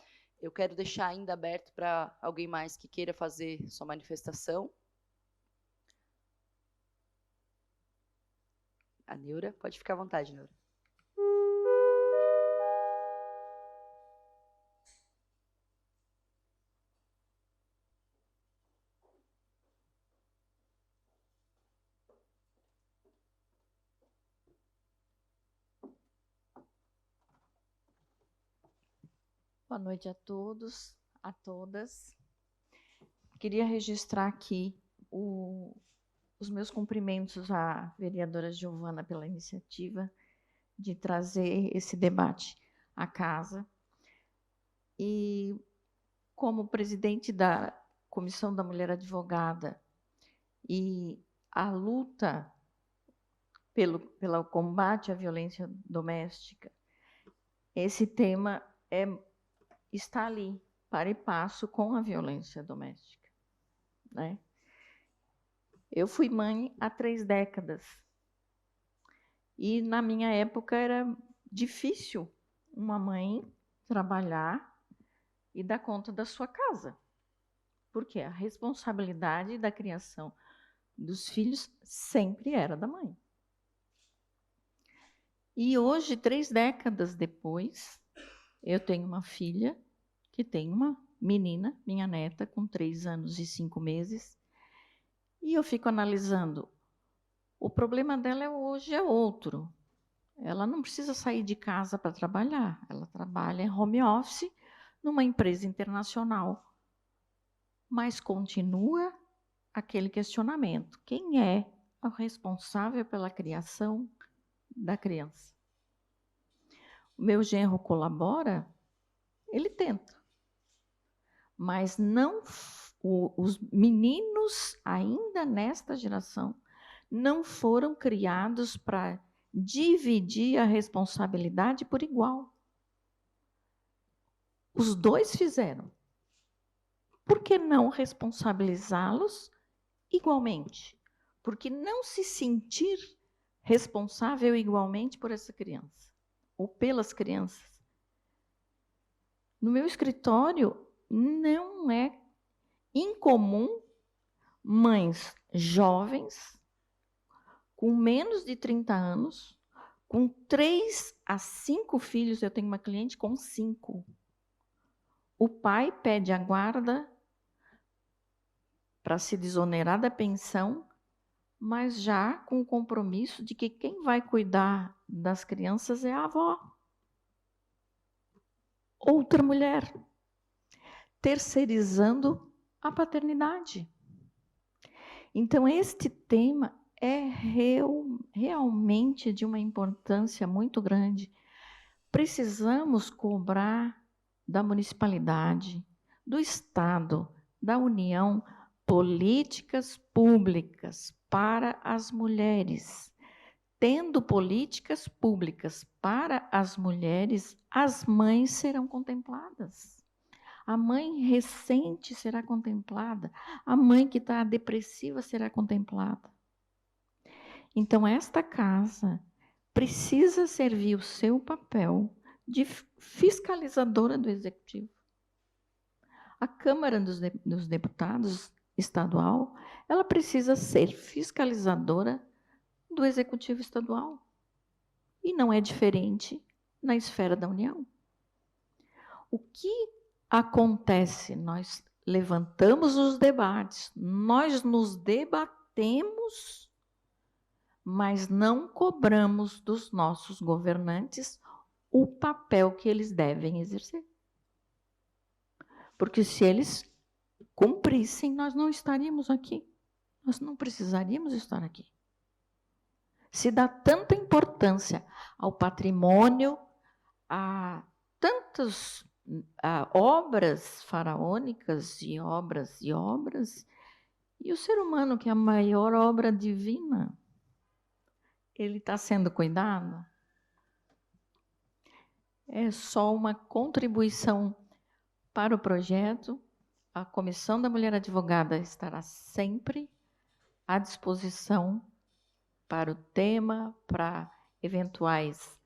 Eu quero deixar ainda aberto para alguém mais que queira fazer sua manifestação. A Neura, pode ficar à vontade, Neura. Boa noite a todos, a todas. Queria registrar aqui os meus cumprimentos à vereadora Giovana pela iniciativa de trazer esse debate à casa. E, como presidente da Comissão da Mulher Advogada e a luta pelo combate à violência doméstica, esse tema está ali, para e passo com a violência doméstica, né? Eu fui mãe há 3 décadas. E, na minha época, era difícil uma mãe trabalhar e dar conta da sua casa. Porque a responsabilidade da criação dos filhos sempre era da mãe. E hoje, 3 décadas depois, eu tenho uma filha que tem uma menina, minha neta, com 3 anos e 5 meses, e eu fico analisando. O problema dela hoje é outro. Ela não precisa sair de casa para trabalhar. Ela trabalha em home office numa empresa internacional. Mas continua aquele questionamento. Quem é o responsável pela criação da criança? O meu genro colabora? Ele tenta. Mas não, os meninos, ainda nesta geração, não foram criados para dividir a responsabilidade por igual. Os 2 fizeram. Por que não responsabilizá-los igualmente? Porque não se sentir responsável igualmente por essa criança, ou pelas crianças. No meu escritório, não é incomum mães jovens, com menos de 30 anos, com 3 a 5 filhos. Eu tenho uma cliente com 5. O pai pede a guarda para se desonerar da pensão, mas já com o compromisso de que quem vai cuidar das crianças é a avó. Outra mulher, terceirizando a paternidade. Então, este tema é realmente de uma importância muito grande. Precisamos cobrar da municipalidade, do Estado, da União, políticas públicas para as mulheres. Tendo políticas públicas para as mulheres, as mães serão contempladas. A mãe recente será contemplada. A mãe que está depressiva será contemplada. Então, esta casa precisa servir o seu papel de fiscalizadora do Executivo. A Câmara dos Deputados estadual, ela precisa ser fiscalizadora do Executivo estadual. E não é diferente na esfera da União. O que acontece? Nós levantamos os debates, nós nos debatemos, mas não cobramos dos nossos governantes o papel que eles devem exercer. Porque se eles cumprissem, nós não estaríamos aqui. Nós não precisaríamos estar aqui. Se dá tanta importância ao patrimônio, a tantas obras faraônicas e obras, e o ser humano, que é a maior obra divina, ele está sendo cuidado? É só uma contribuição para o projeto. A Comissão da Mulher Advogada estará sempre à disposição para o tema, para eventuais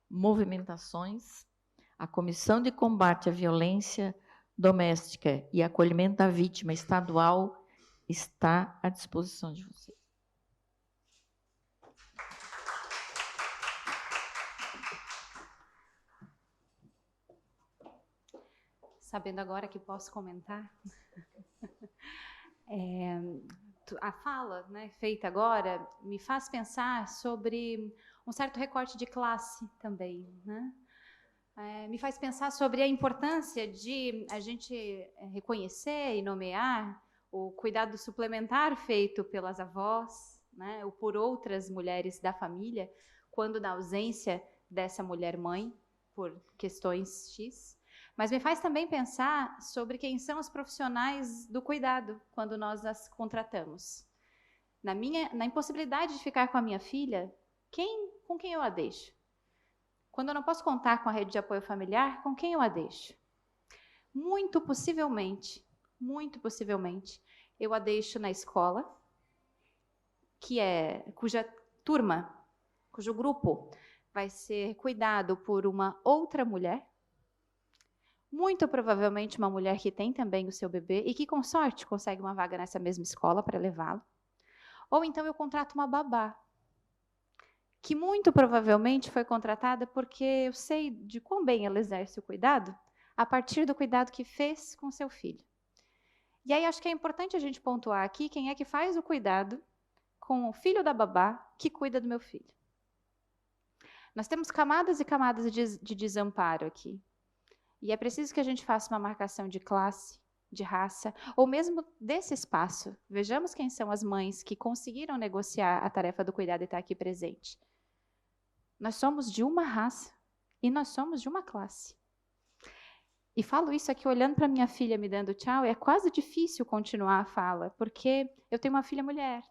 movimentações. A Comissão de Combate à Violência Doméstica e Acolhimento da Vítima Estadual está à disposição de vocês. Sabendo agora que posso comentar, a fala, né, feita agora me faz pensar sobre um certo recorte de classe também, né? me faz pensar sobre a importância de a gente reconhecer e nomear o cuidado suplementar feito pelas avós, né, ou por outras mulheres da família, quando na ausência dessa mulher mãe, por questões X. Mas me faz também pensar sobre quem são os profissionais do cuidado quando nós as contratamos. Na impossibilidade de ficar com a minha filha, com quem eu a deixo? Quando eu não posso contar com a rede de apoio familiar, com quem eu a deixo? Muito possivelmente, eu a deixo na escola, cuja turma, cujo grupo vai ser cuidado por uma outra mulher, muito provavelmente uma mulher que tem também o seu bebê e que, com sorte, consegue uma vaga nessa mesma escola para levá-lo. Ou então eu contrato uma babá, que muito provavelmente foi contratada porque eu sei de quão bem ela exerce o cuidado a partir do cuidado que fez com seu filho. E aí acho que é importante a gente pontuar aqui quem é que faz o cuidado com o filho da babá que cuida do meu filho. Nós temos camadas e camadas de desamparo aqui. E é preciso que a gente faça uma marcação de classe, de raça, ou mesmo desse espaço. Vejamos quem são as mães que conseguiram negociar a tarefa do cuidado e estar aqui presente. Nós somos de uma raça e nós somos de uma classe. E falo isso aqui olhando para minha filha me dando tchau, e é quase difícil continuar a fala, porque eu tenho uma filha mulher,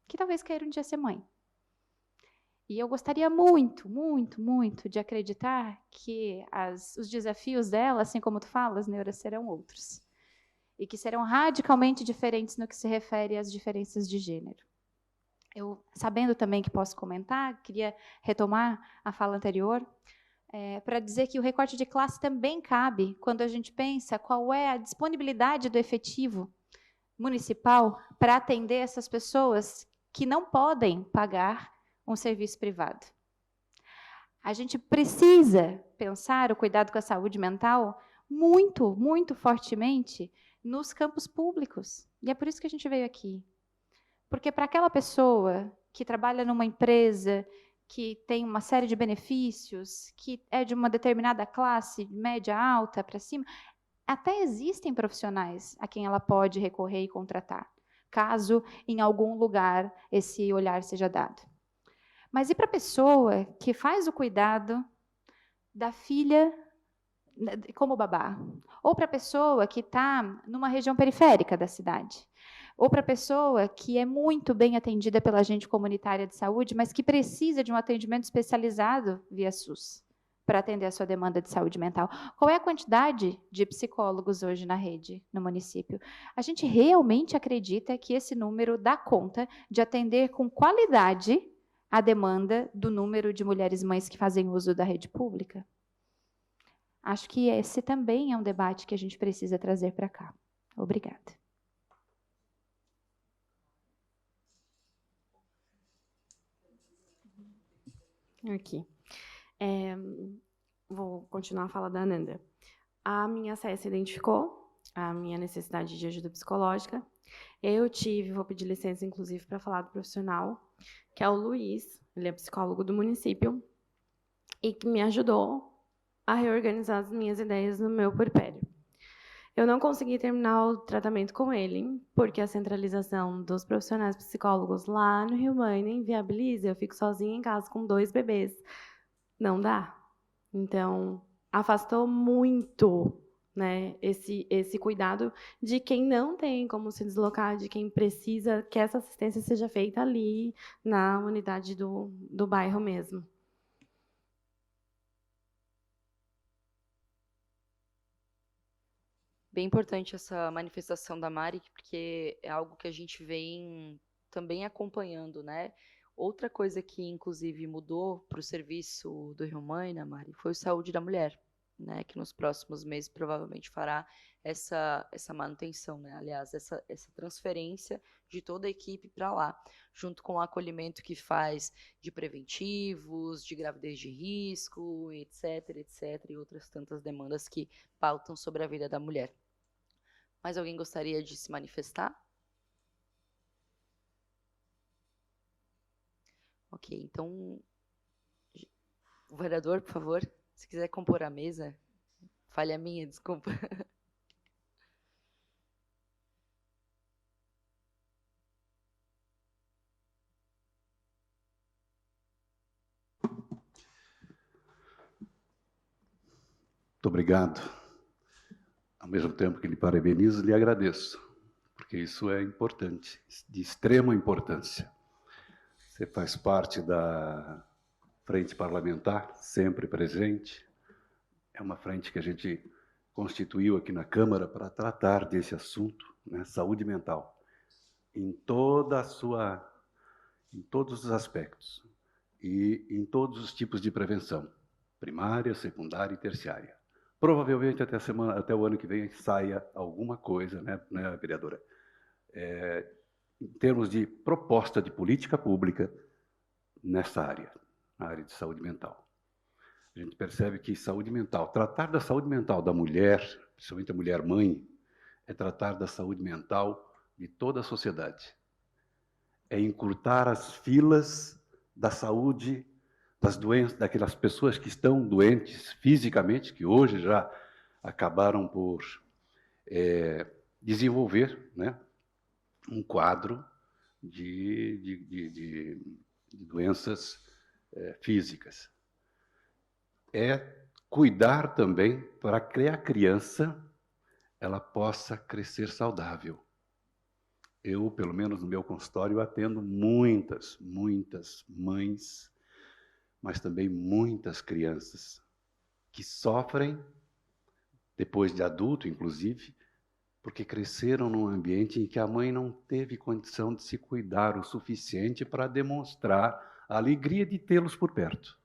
que talvez queira um dia ser mãe. E eu gostaria muito, muito, muito de acreditar que os desafios dela, assim como tu falas, Neura, serão outros. E que serão radicalmente diferentes no que se refere às diferenças de gênero. Eu, sabendo também que posso comentar, queria retomar a fala anterior, para dizer que o recorte de classe também cabe quando a gente pensa qual é a disponibilidade do efetivo municipal para atender essas pessoas que não podem pagar um serviço privado. A gente precisa pensar o cuidado com a saúde mental muito, muito fortemente nos campos públicos. E é por isso que a gente veio aqui. Porque para aquela pessoa que trabalha numa empresa, que tem uma série de benefícios, que é de uma determinada classe, média, alta, para cima, até existem profissionais a quem ela pode recorrer e contratar, caso em algum lugar esse olhar seja dado. Mas e para a pessoa que faz o cuidado da filha como babá? Ou para a pessoa que está numa região periférica da cidade? Ou para a pessoa que é muito bem atendida pela agente comunitária de saúde, mas que precisa de um atendimento especializado via SUS para atender a sua demanda de saúde mental? Qual é a quantidade de psicólogos hoje na rede, no município? A gente realmente acredita que esse número dá conta de atender com qualidade a demanda do número de mulheres mães que fazem uso da rede pública? Acho que esse também é um debate que a gente precisa trazer para cá. Obrigada. Aqui. Vou continuar a fala da Ananda. A minha CES identificou a minha necessidade de ajuda psicológica. Vou pedir licença, inclusive, para falar do profissional, que é o Luiz, ele é psicólogo do município, e que me ajudou a reorganizar as minhas ideias no meu puerpério. Eu não consegui terminar o tratamento com ele, porque a centralização dos profissionais psicólogos lá no Rio Mãe inviabiliza, eu fico sozinha em casa com 2 bebês. Não dá. Então, afastou muito, né, esse cuidado de quem não tem como se deslocar, de quem precisa que essa assistência seja feita ali na unidade do bairro mesmo. Bem importante essa manifestação da Mari, porque é algo que a gente vem também acompanhando, né? Outra coisa que, inclusive, mudou para o serviço do Rio Mãe, né, Mari, foi o Saúde da Mulher, né? Que nos próximos meses provavelmente fará essa manutenção, né? Aliás, essa transferência de toda a equipe para lá, junto com o acolhimento que faz de preventivos, de gravidez de risco, etc, etc, e outras tantas demandas que pautam sobre a vida da mulher. Mais alguém gostaria de se manifestar? Ok, então, o vereador, por favor. Se quiser compor a mesa, falha minha, desculpa. Muito obrigado. Ao mesmo tempo que lhe parabenizo, lhe agradeço, porque isso é importante, de extrema importância. Você faz parte da frente parlamentar, sempre presente. É uma frente que a gente constituiu aqui na Câmara para tratar desse assunto, né, saúde mental, em todos os aspectos e em todos os tipos de prevenção, primária, secundária e terciária. Provavelmente até o ano que vem saia alguma coisa, né, vereadora? Em termos de proposta de política pública nessa área, na área de saúde mental. A gente percebe que saúde mental, tratar da saúde mental da mulher, principalmente a mulher mãe, é tratar da saúde mental de toda a sociedade. É encurtar as filas da saúde das doenças, daquelas pessoas que estão doentes fisicamente, que hoje já acabaram por desenvolver, né, um quadro de doenças físicas. É cuidar também para que a criança ela possa crescer saudável. Eu, pelo menos no meu consultório, atendo muitas mães, mas também muitas crianças que sofrem, depois de adulto, inclusive, porque cresceram num ambiente em que a mãe não teve condição de se cuidar o suficiente para demonstrar a alegria de tê-los por perto.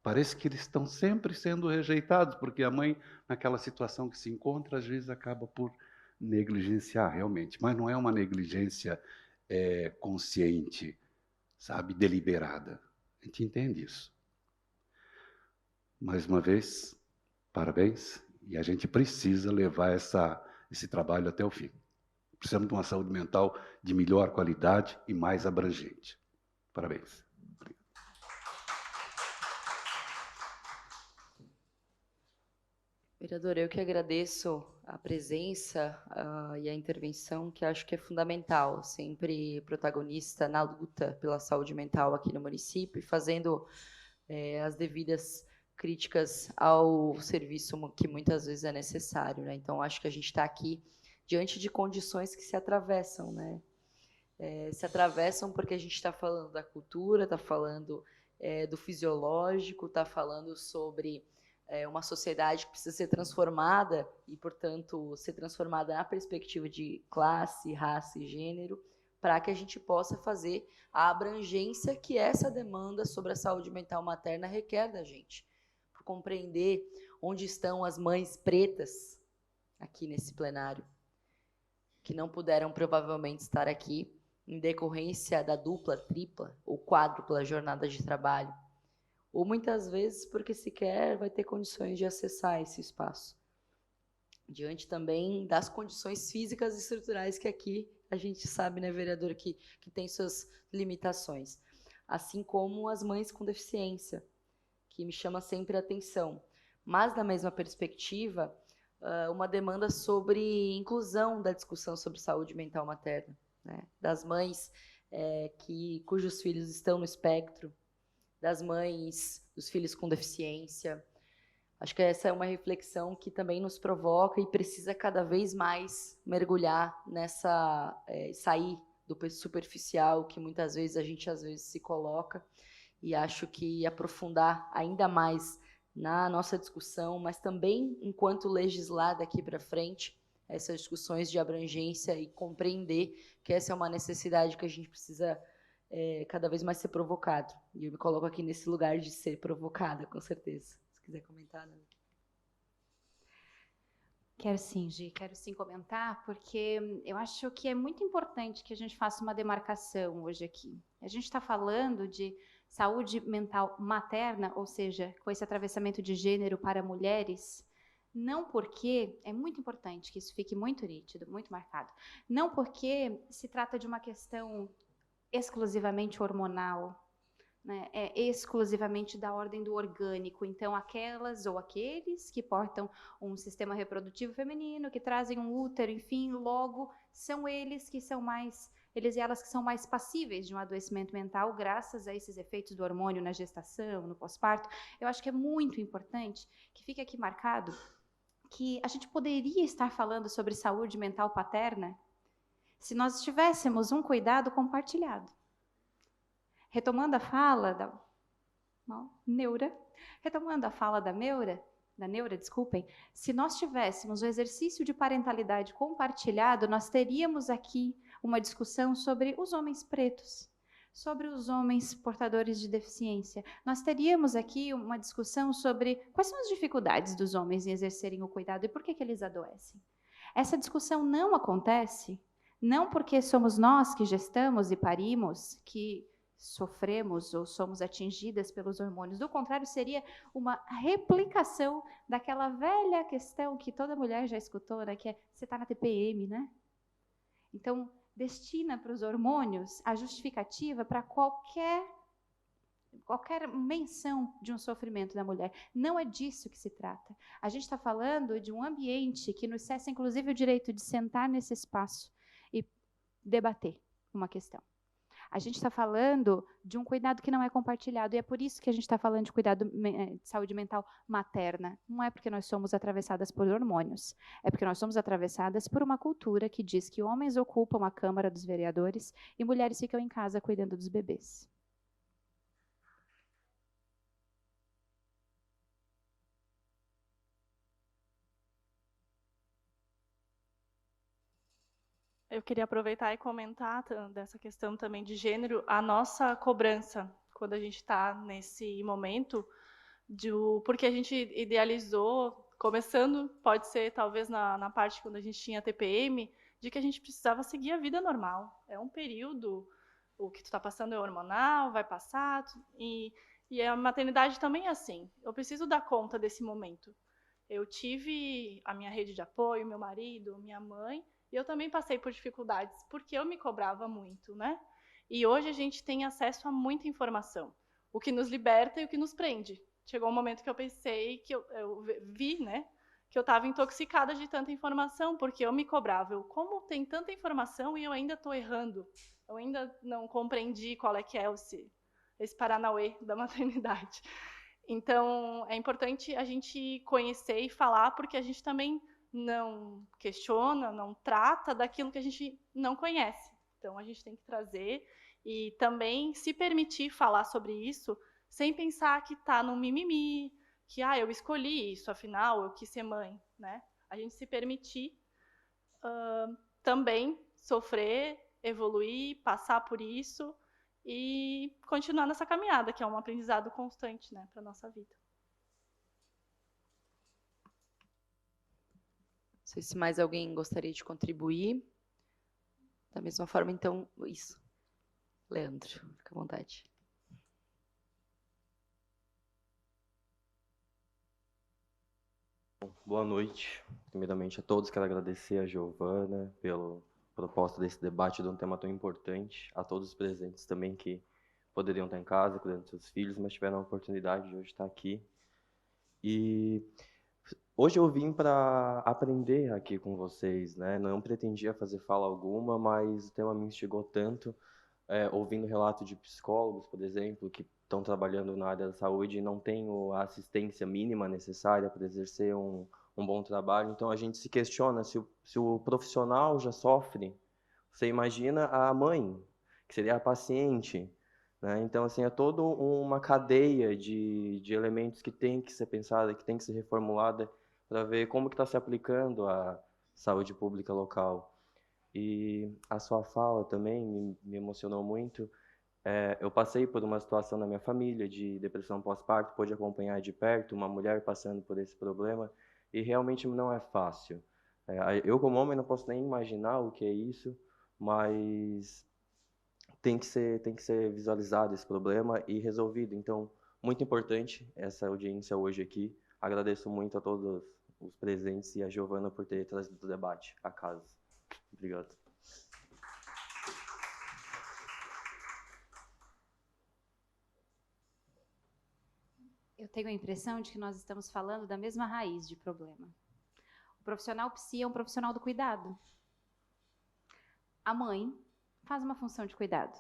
Parece que eles estão sempre sendo rejeitados, porque a mãe, naquela situação que se encontra, às vezes acaba por negligenciar realmente. Mas não é uma negligência consciente, sabe, deliberada. A gente entende isso. Mais uma vez, parabéns, e a gente precisa levar esse trabalho até o fim. Precisamos de uma saúde mental de melhor qualidade e mais abrangente. Parabéns. Vereador, eu que agradeço a presença e a intervenção, que acho que é fundamental, sempre protagonista na luta pela saúde mental aqui no município e fazendo as devidas críticas ao serviço que muitas vezes é necessário, né? Então, acho que a gente está aqui diante de condições que se atravessam, né? Se atravessam porque a gente está falando da cultura, está falando do fisiológico, está falando sobre uma sociedade que precisa ser transformada e, portanto, ser transformada na perspectiva de classe, raça e gênero, para que a gente possa fazer a abrangência que essa demanda sobre a saúde mental materna requer da gente. Por compreender onde estão as mães pretas aqui nesse plenário, que não puderam provavelmente estar aqui em decorrência da dupla, tripla ou quádrupla jornada de trabalho, ou muitas vezes porque sequer vai ter condições de acessar esse espaço. Diante também das condições físicas e estruturais que aqui a gente sabe, né, vereador, que tem suas limitações. Assim como as mães com deficiência, que me chama sempre a atenção. Mas, na mesma perspectiva, uma demanda sobre inclusão da discussão sobre saúde mental materna, né? Das mães cujos filhos estão no espectro, das mães, dos filhos com deficiência. Acho que essa é uma reflexão que também nos provoca e precisa cada vez mais mergulhar nessa, sair do superficial que muitas vezes a gente se coloca, e acho que aprofundar ainda mais na nossa discussão, mas também enquanto legislar daqui para frente, essas discussões de abrangência e compreender que essa é uma necessidade que a gente precisa cada vez mais ser provocado. E eu me coloco aqui nesse lugar de ser provocada, com certeza. Se quiser comentar, né? Quero sim, Gi, quero sim comentar, porque eu acho que é muito importante que a gente faça uma demarcação hoje aqui. A gente está falando de saúde mental materna, ou seja, com esse atravessamento de gênero para mulheres, não porque, é muito importante que isso fique muito nítido, muito marcado, não porque se trata de uma questão exclusivamente hormonal, né, é exclusivamente da ordem do orgânico. Então, aquelas ou aqueles que portam um sistema reprodutivo feminino, que trazem um útero, enfim, logo são eles e elas que são mais passíveis de um adoecimento mental, graças a esses efeitos do hormônio na gestação, no pós-parto. Eu acho que é muito importante que fique aqui marcado que a gente poderia estar falando sobre saúde mental paterna se nós tivéssemos um cuidado compartilhado. Retomando a fala da Neura, se nós tivéssemos o exercício de parentalidade compartilhado, nós teríamos aqui uma discussão sobre os homens pretos, sobre os homens portadores de deficiência. Nós teríamos aqui uma discussão sobre quais são as dificuldades dos homens em exercerem o cuidado e por que eles adoecem. Essa discussão não acontece, não porque somos nós que gestamos e parimos, que sofremos ou somos atingidas pelos hormônios. Do contrário, seria uma replicação daquela velha questão que toda mulher já escutou, né, que é, você está na TPM, né? Então, destina para os hormônios a justificativa para qualquer menção de um sofrimento da mulher. Não é disso que se trata. A gente está falando de um ambiente que nos cessa, inclusive, o direito de sentar nesse espaço e debater uma questão. A gente está falando de um cuidado que não é compartilhado, e é por isso que a gente está falando de cuidado de saúde mental materna. Não é porque nós somos atravessadas por hormônios, é porque nós somos atravessadas por uma cultura que diz que homens ocupam a Câmara dos Vereadores e mulheres ficam em casa cuidando dos bebês. Eu queria aproveitar e comentar dessa questão também de gênero, a nossa cobrança, quando a gente está nesse momento, porque a gente idealizou, começando, pode ser talvez na parte quando a gente tinha TPM, de que a gente precisava seguir a vida normal. É um período, o que tu está passando é hormonal, vai passar, e a maternidade também é assim. Eu preciso dar conta desse momento. Eu tive a minha rede de apoio, meu marido, minha mãe, e eu também passei por dificuldades, porque eu me cobrava muito, né? E hoje a gente tem acesso a muita informação, o que nos liberta e o que nos prende. Chegou um momento que eu pensei, que eu vi, né, que eu estava intoxicada de tanta informação, porque eu me cobrava. Como tem tanta informação e eu ainda estou errando? Eu ainda não compreendi qual é que é esse paranauê da maternidade. Então, é importante a gente conhecer e falar, porque a gente também não questiona, não trata daquilo que a gente não conhece. Então, a gente tem que trazer e também se permitir falar sobre isso sem pensar que está no mimimi, que eu escolhi isso, afinal, eu quis ser mãe, né? A gente se permitir também sofrer, evoluir, passar por isso e continuar nessa caminhada, que é um aprendizado constante, né, para a nossa vida. Não sei se mais alguém gostaria de contribuir. Da mesma forma, então, isso. Leandro, fica à vontade. Boa noite. Primeiramente a todos, quero agradecer a Giovana pela proposta desse debate de um tema tão importante, a todos os presentes também que poderiam estar em casa, cuidando dos seus filhos, mas tiveram a oportunidade de hoje estar aqui. E hoje eu vim para aprender aqui com vocês, né? Não pretendia fazer fala alguma, mas o tema me instigou tanto, ouvindo relato de psicólogos, por exemplo, que estão trabalhando na área da saúde e não têm a assistência mínima necessária para exercer um bom trabalho. Então, a gente se questiona se o profissional já sofre, você imagina a mãe, que seria a paciente, né? Então, assim, é toda uma cadeia de elementos que tem que ser pensada, que tem que ser reformulada para ver como que está se aplicando a saúde pública local. E a sua fala também me emocionou muito. Eu passei por uma situação na minha família de depressão pós-parto, pude acompanhar de perto uma mulher passando por esse problema, e realmente não é fácil. Eu, como homem, não posso nem imaginar o que é isso, mas tem que ser visualizado esse problema e resolvido. Então, muito importante essa audiência hoje aqui. Agradeço muito a todos os presentes e a Giovana por ter trazido o debate à casa. Obrigado. Eu tenho a impressão de que nós estamos falando da mesma raiz de problema. O profissional psi é um profissional do cuidado. A mãe faz uma função de cuidado.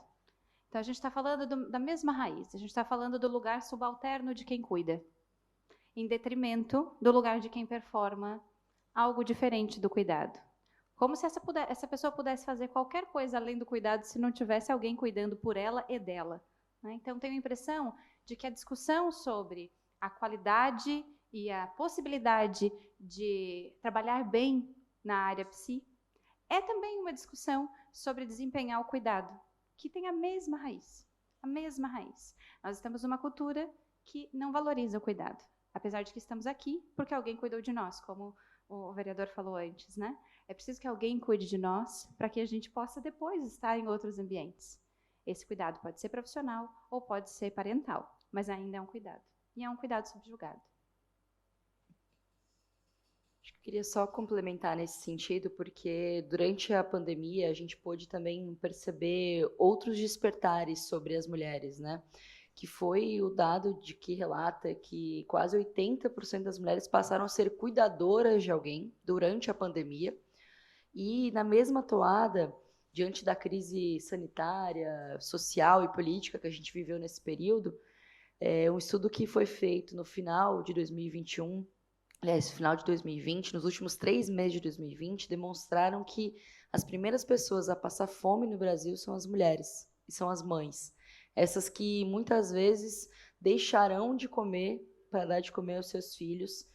Então, a gente está falando da mesma raiz. A gente está falando do lugar subalterno de quem cuida, em detrimento do lugar de quem performa algo diferente do cuidado. Como se essa pessoa pudesse fazer qualquer coisa além do cuidado se não tivesse alguém cuidando por ela e dela, né? Então, tenho a impressão de que a discussão sobre a qualidade e a possibilidade de trabalhar bem na área psi é também uma discussão sobre desempenhar o cuidado, que tem a mesma raiz. A mesma raiz. Nós estamos numa cultura que não valoriza o cuidado, apesar de que estamos aqui porque alguém cuidou de nós, como o vereador falou antes, né? É preciso que alguém cuide de nós para que a gente possa depois estar em outros ambientes. Esse cuidado pode ser profissional ou pode ser parental, mas ainda é um cuidado. E é um cuidado subjugado. Acho que eu queria só complementar nesse sentido, porque durante a pandemia a gente pôde também perceber outros despertares sobre as mulheres, né? Que foi o dado de que relata que quase 80% das mulheres passaram a ser cuidadoras de alguém durante a pandemia. E na mesma toada, diante da crise sanitária, social e política que a gente viveu nesse período, um estudo que foi feito no final de 2021, aliás, final de 2020, nos últimos 3 meses de 2020, demonstraram que as primeiras pessoas a passar fome no Brasil são as mulheres e são as mães. Essas que muitas vezes deixarão de comer para dar de comer aos seus filhos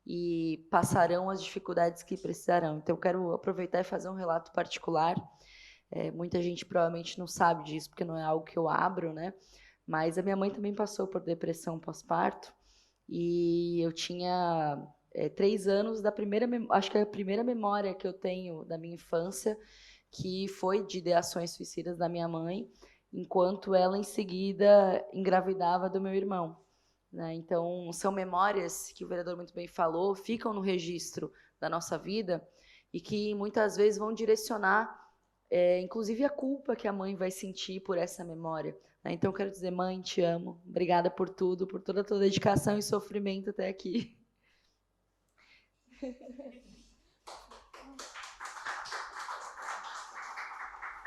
e passarão as dificuldades que precisarão. Então, eu quero aproveitar e fazer um relato particular. Muita gente provavelmente não sabe disso, porque não é algo que eu abro, né? Mas a minha mãe também passou por depressão pós-parto e eu tinha 3 anos da primeira, acho que é a primeira memória que eu tenho da minha infância, que foi de ideações suicidas da minha mãe, enquanto ela em seguida engravidava do meu irmão, né? Então, são memórias que o vereador muito bem falou, ficam no registro da nossa vida e que muitas vezes vão direcionar, inclusive, a culpa que a mãe vai sentir por essa memória, né? Então, eu quero dizer, mãe, te amo, obrigada por tudo, por toda a tua dedicação e sofrimento até aqui.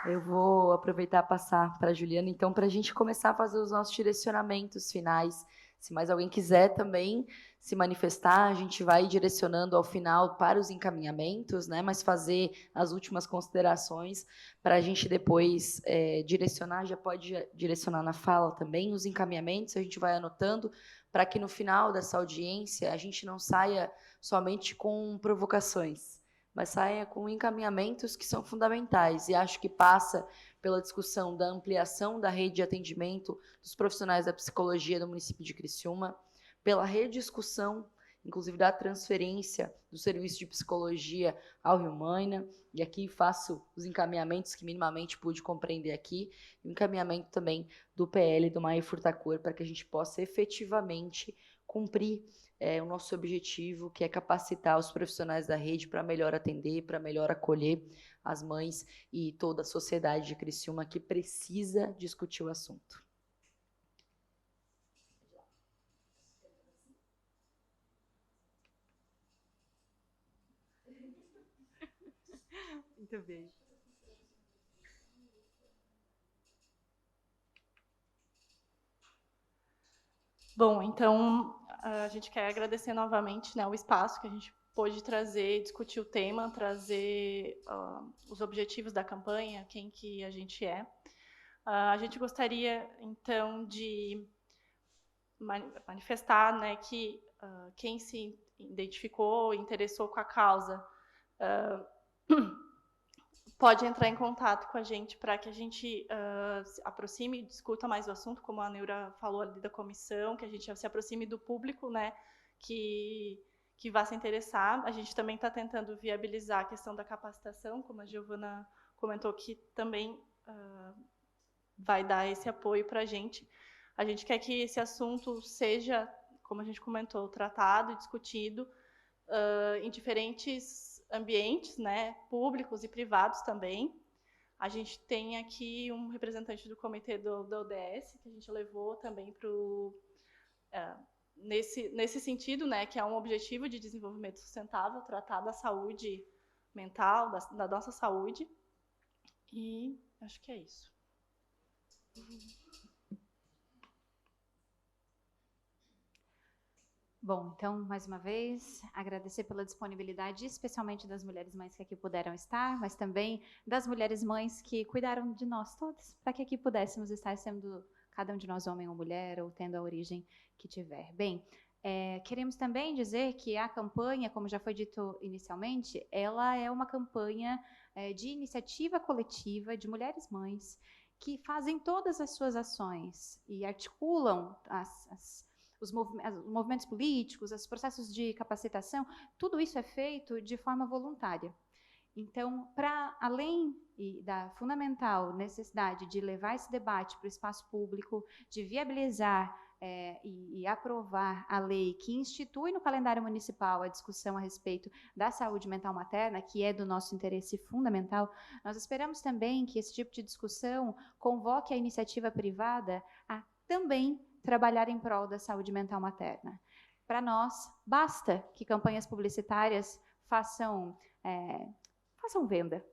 Eu vou aproveitar e passar para a Juliana, então, para a gente começar a fazer os nossos direcionamentos finais. Se mais alguém quiser também se manifestar, a gente vai direcionando ao final para os encaminhamentos, né? Mas fazer as últimas considerações para a gente depois direcionar, já pode direcionar na fala também, os encaminhamentos, a gente vai anotando, para que no final dessa audiência a gente não saia somente com provocações, mas saia com encaminhamentos que são fundamentais, e acho que passa pela discussão da ampliação da rede de atendimento dos profissionais da psicologia do município de Criciúma, pela rediscussão, inclusive, da transferência do serviço de psicologia ao Rio Maina, e aqui faço os encaminhamentos que minimamente pude compreender aqui, e o encaminhamento também do PL do Maia Furtacor, para que a gente possa efetivamente cumprir o nosso objetivo, que é capacitar os profissionais da rede para melhor atender, para melhor acolher as mães e toda a sociedade de Criciúma que precisa discutir o assunto. Muito bem. Bom, então, a gente quer agradecer novamente, né, o espaço que a gente pôde trazer, discutir o tema, trazer os objetivos da campanha, quem que a gente é. A gente gostaria, então, de manifestar, né, que quem se identificou, interessou com a causa, pode entrar em contato com a gente para que a gente se aproxime e discuta mais o assunto, como a Neura falou ali da comissão, que a gente se aproxime do público, né, que vá se interessar. A gente também está tentando viabilizar a questão da capacitação, como a Giovana comentou, que também vai dar esse apoio para a gente. A gente quer que esse assunto seja, como a gente comentou, tratado e discutido em diferentes ambientes, né, públicos e privados também. A gente tem aqui um representante do comitê do ODS, que a gente levou também nesse sentido, né, que é um objetivo de desenvolvimento sustentável, tratar da saúde mental, da nossa saúde. E acho que é isso. Bom, então, mais uma vez, agradecer pela disponibilidade, especialmente das mulheres mães que aqui puderam estar, mas também das mulheres mães que cuidaram de nós todas, para que aqui pudéssemos estar sendo cada um de nós homem ou mulher, ou tendo a origem que tiver. Bem, queremos também dizer que a campanha, como já foi dito inicialmente, ela é uma campanha de iniciativa coletiva de mulheres mães que fazem todas as suas ações e articulam os movimentos políticos, os processos de capacitação, tudo isso é feito de forma voluntária. Então, para além da fundamental necessidade de levar esse debate para o espaço público, de viabilizar e aprovar a lei que institui no calendário municipal a discussão a respeito da saúde mental materna, que é do nosso interesse fundamental, nós esperamos também que esse tipo de discussão convoque a iniciativa privada a também trabalhar em prol da saúde mental materna. Para nós, basta que campanhas publicitárias façam venda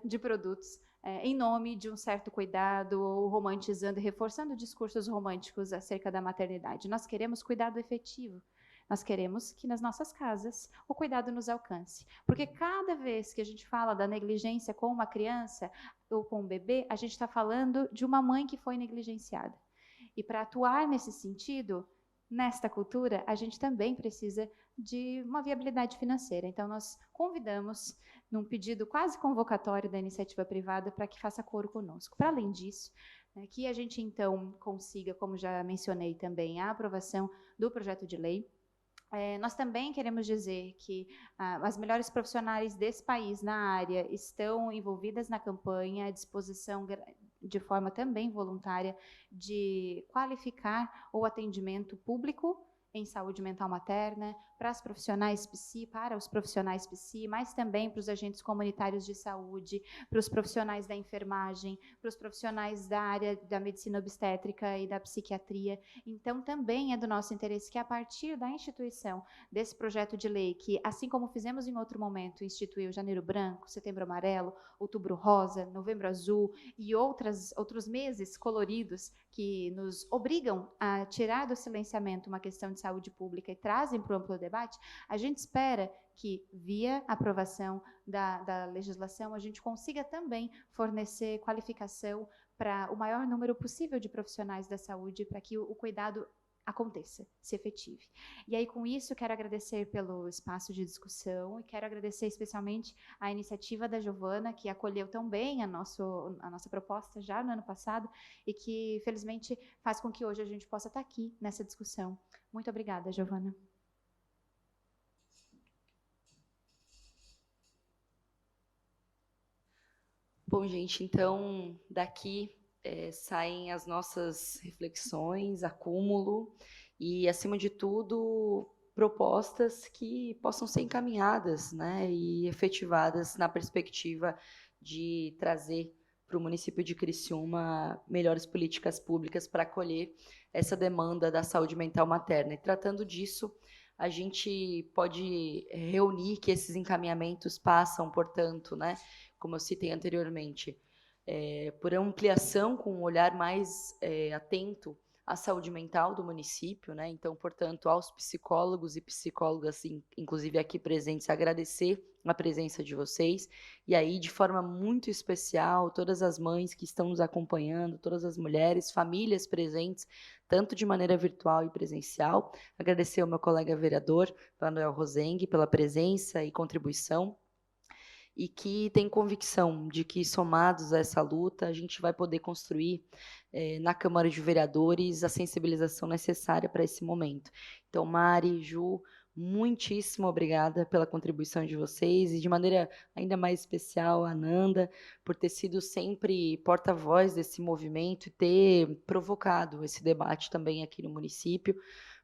de produtos em nome de um certo cuidado, ou romantizando e reforçando discursos românticos acerca da maternidade. Nós queremos cuidado efetivo. Nós queremos que nas nossas casas o cuidado nos alcance. Porque cada vez que a gente fala da negligência com uma criança ou com um bebê, a gente está falando de uma mãe que foi negligenciada. E para atuar nesse sentido, nesta cultura, a gente também precisa de uma viabilidade financeira. Então, nós convidamos, num pedido quase convocatório da iniciativa privada, para que faça coro conosco. Para além disso, que a gente, então, consiga, como já mencionei também, a aprovação do projeto de lei. Nós também queremos dizer que as melhores profissionais desse país na área estão envolvidas na campanha, à disposição de forma também voluntária de qualificar o atendimento público em saúde mental materna, para os profissionais psi, mas também para os agentes comunitários de saúde, para os profissionais da enfermagem, para os profissionais da área da medicina obstétrica e da psiquiatria. Então, também é do nosso interesse que, a partir da instituição desse projeto de lei, que, assim como fizemos em outro momento, instituiu Janeiro Branco, Setembro Amarelo, Outubro Rosa, Novembro Azul e outros meses coloridos que nos obrigam a tirar do silenciamento uma questão de saúde pública e trazem para o amplo debate, a gente espera que, via aprovação da legislação, a gente consiga também fornecer qualificação para o maior número possível de profissionais da saúde, para que o cuidado aconteça, se efetive. E aí, com isso, quero agradecer pelo espaço de discussão e quero agradecer especialmente a iniciativa da Giovana, que acolheu tão bem a nossa proposta já no ano passado e que, felizmente, faz com que hoje a gente possa estar aqui nessa discussão. Muito obrigada, Giovana. Bom, gente, então, daqui saem as nossas reflexões, acúmulo e, acima de tudo, propostas que possam ser encaminhadas, né, e efetivadas na perspectiva de trazer para o município de Criciúma melhores políticas públicas para acolher essa demanda da saúde mental materna. E, tratando disso, a gente pode reunir que esses encaminhamentos passam, portanto, né, como eu citei anteriormente, por ampliação com um olhar mais atento à saúde mental do município, né? Então, portanto, aos psicólogos e psicólogas, inclusive aqui presentes, agradecer a presença de vocês, e aí, de forma muito especial, todas as mães que estão nos acompanhando, todas as mulheres, famílias presentes, tanto de maneira virtual e presencial, agradecer ao meu colega vereador, Manuel Rosengue, pela presença e contribuição, e que tem convicção de que, somados a essa luta, a gente vai poder construir na Câmara de Vereadores a sensibilização necessária para esse momento. Então, Mari, Ju, muitíssimo obrigada pela contribuição de vocês e, de maneira ainda mais especial, a Nanda, por ter sido sempre porta-voz desse movimento e ter provocado esse debate também aqui no município.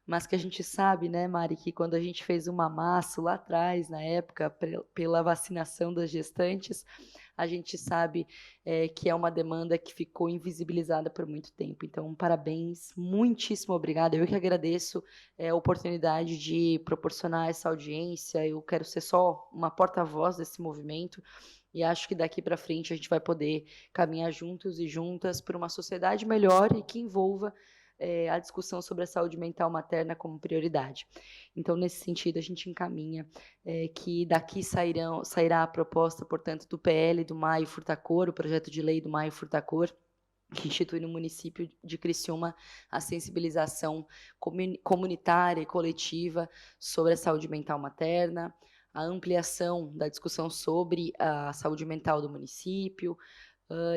Mas que a gente sabe, né, Mari, que quando a gente fez o mamaço lá atrás, na época, pela vacinação das gestantes, a gente sabe que é uma demanda que ficou invisibilizada por muito tempo. Então, parabéns, muitíssimo obrigada. Eu que agradeço a oportunidade de proporcionar essa audiência. Eu quero ser só uma porta-voz desse movimento e acho que daqui para frente a gente vai poder caminhar juntos e juntas por uma sociedade melhor e que envolva a discussão sobre a saúde mental materna como prioridade. Então, nesse sentido, a gente encaminha que daqui sairá a proposta, portanto, do PL do Maio Furtacor, o projeto de lei do Maio Furtacor, que institui no município de Criciúma a sensibilização comunitária e coletiva sobre a saúde mental materna, a ampliação da discussão sobre a saúde mental do município,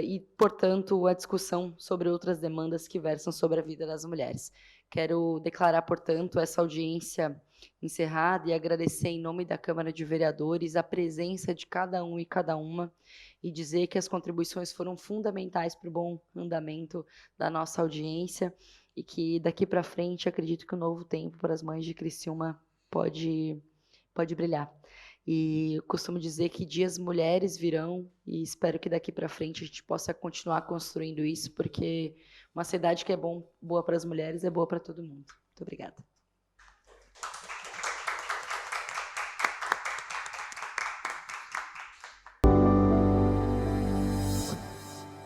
e, portanto, a discussão sobre outras demandas que versam sobre a vida das mulheres. Quero declarar, portanto, essa audiência encerrada e agradecer em nome da Câmara de Vereadores a presença de cada um e cada uma e dizer que as contribuições foram fundamentais para o bom andamento da nossa audiência e que daqui para frente acredito que o novo tempo para as mães de Criciúma pode brilhar. E eu costumo dizer que dias mulheres virão e espero que daqui para frente a gente possa continuar construindo isso, porque uma cidade que é boa para as mulheres é boa para todo mundo. Muito obrigada.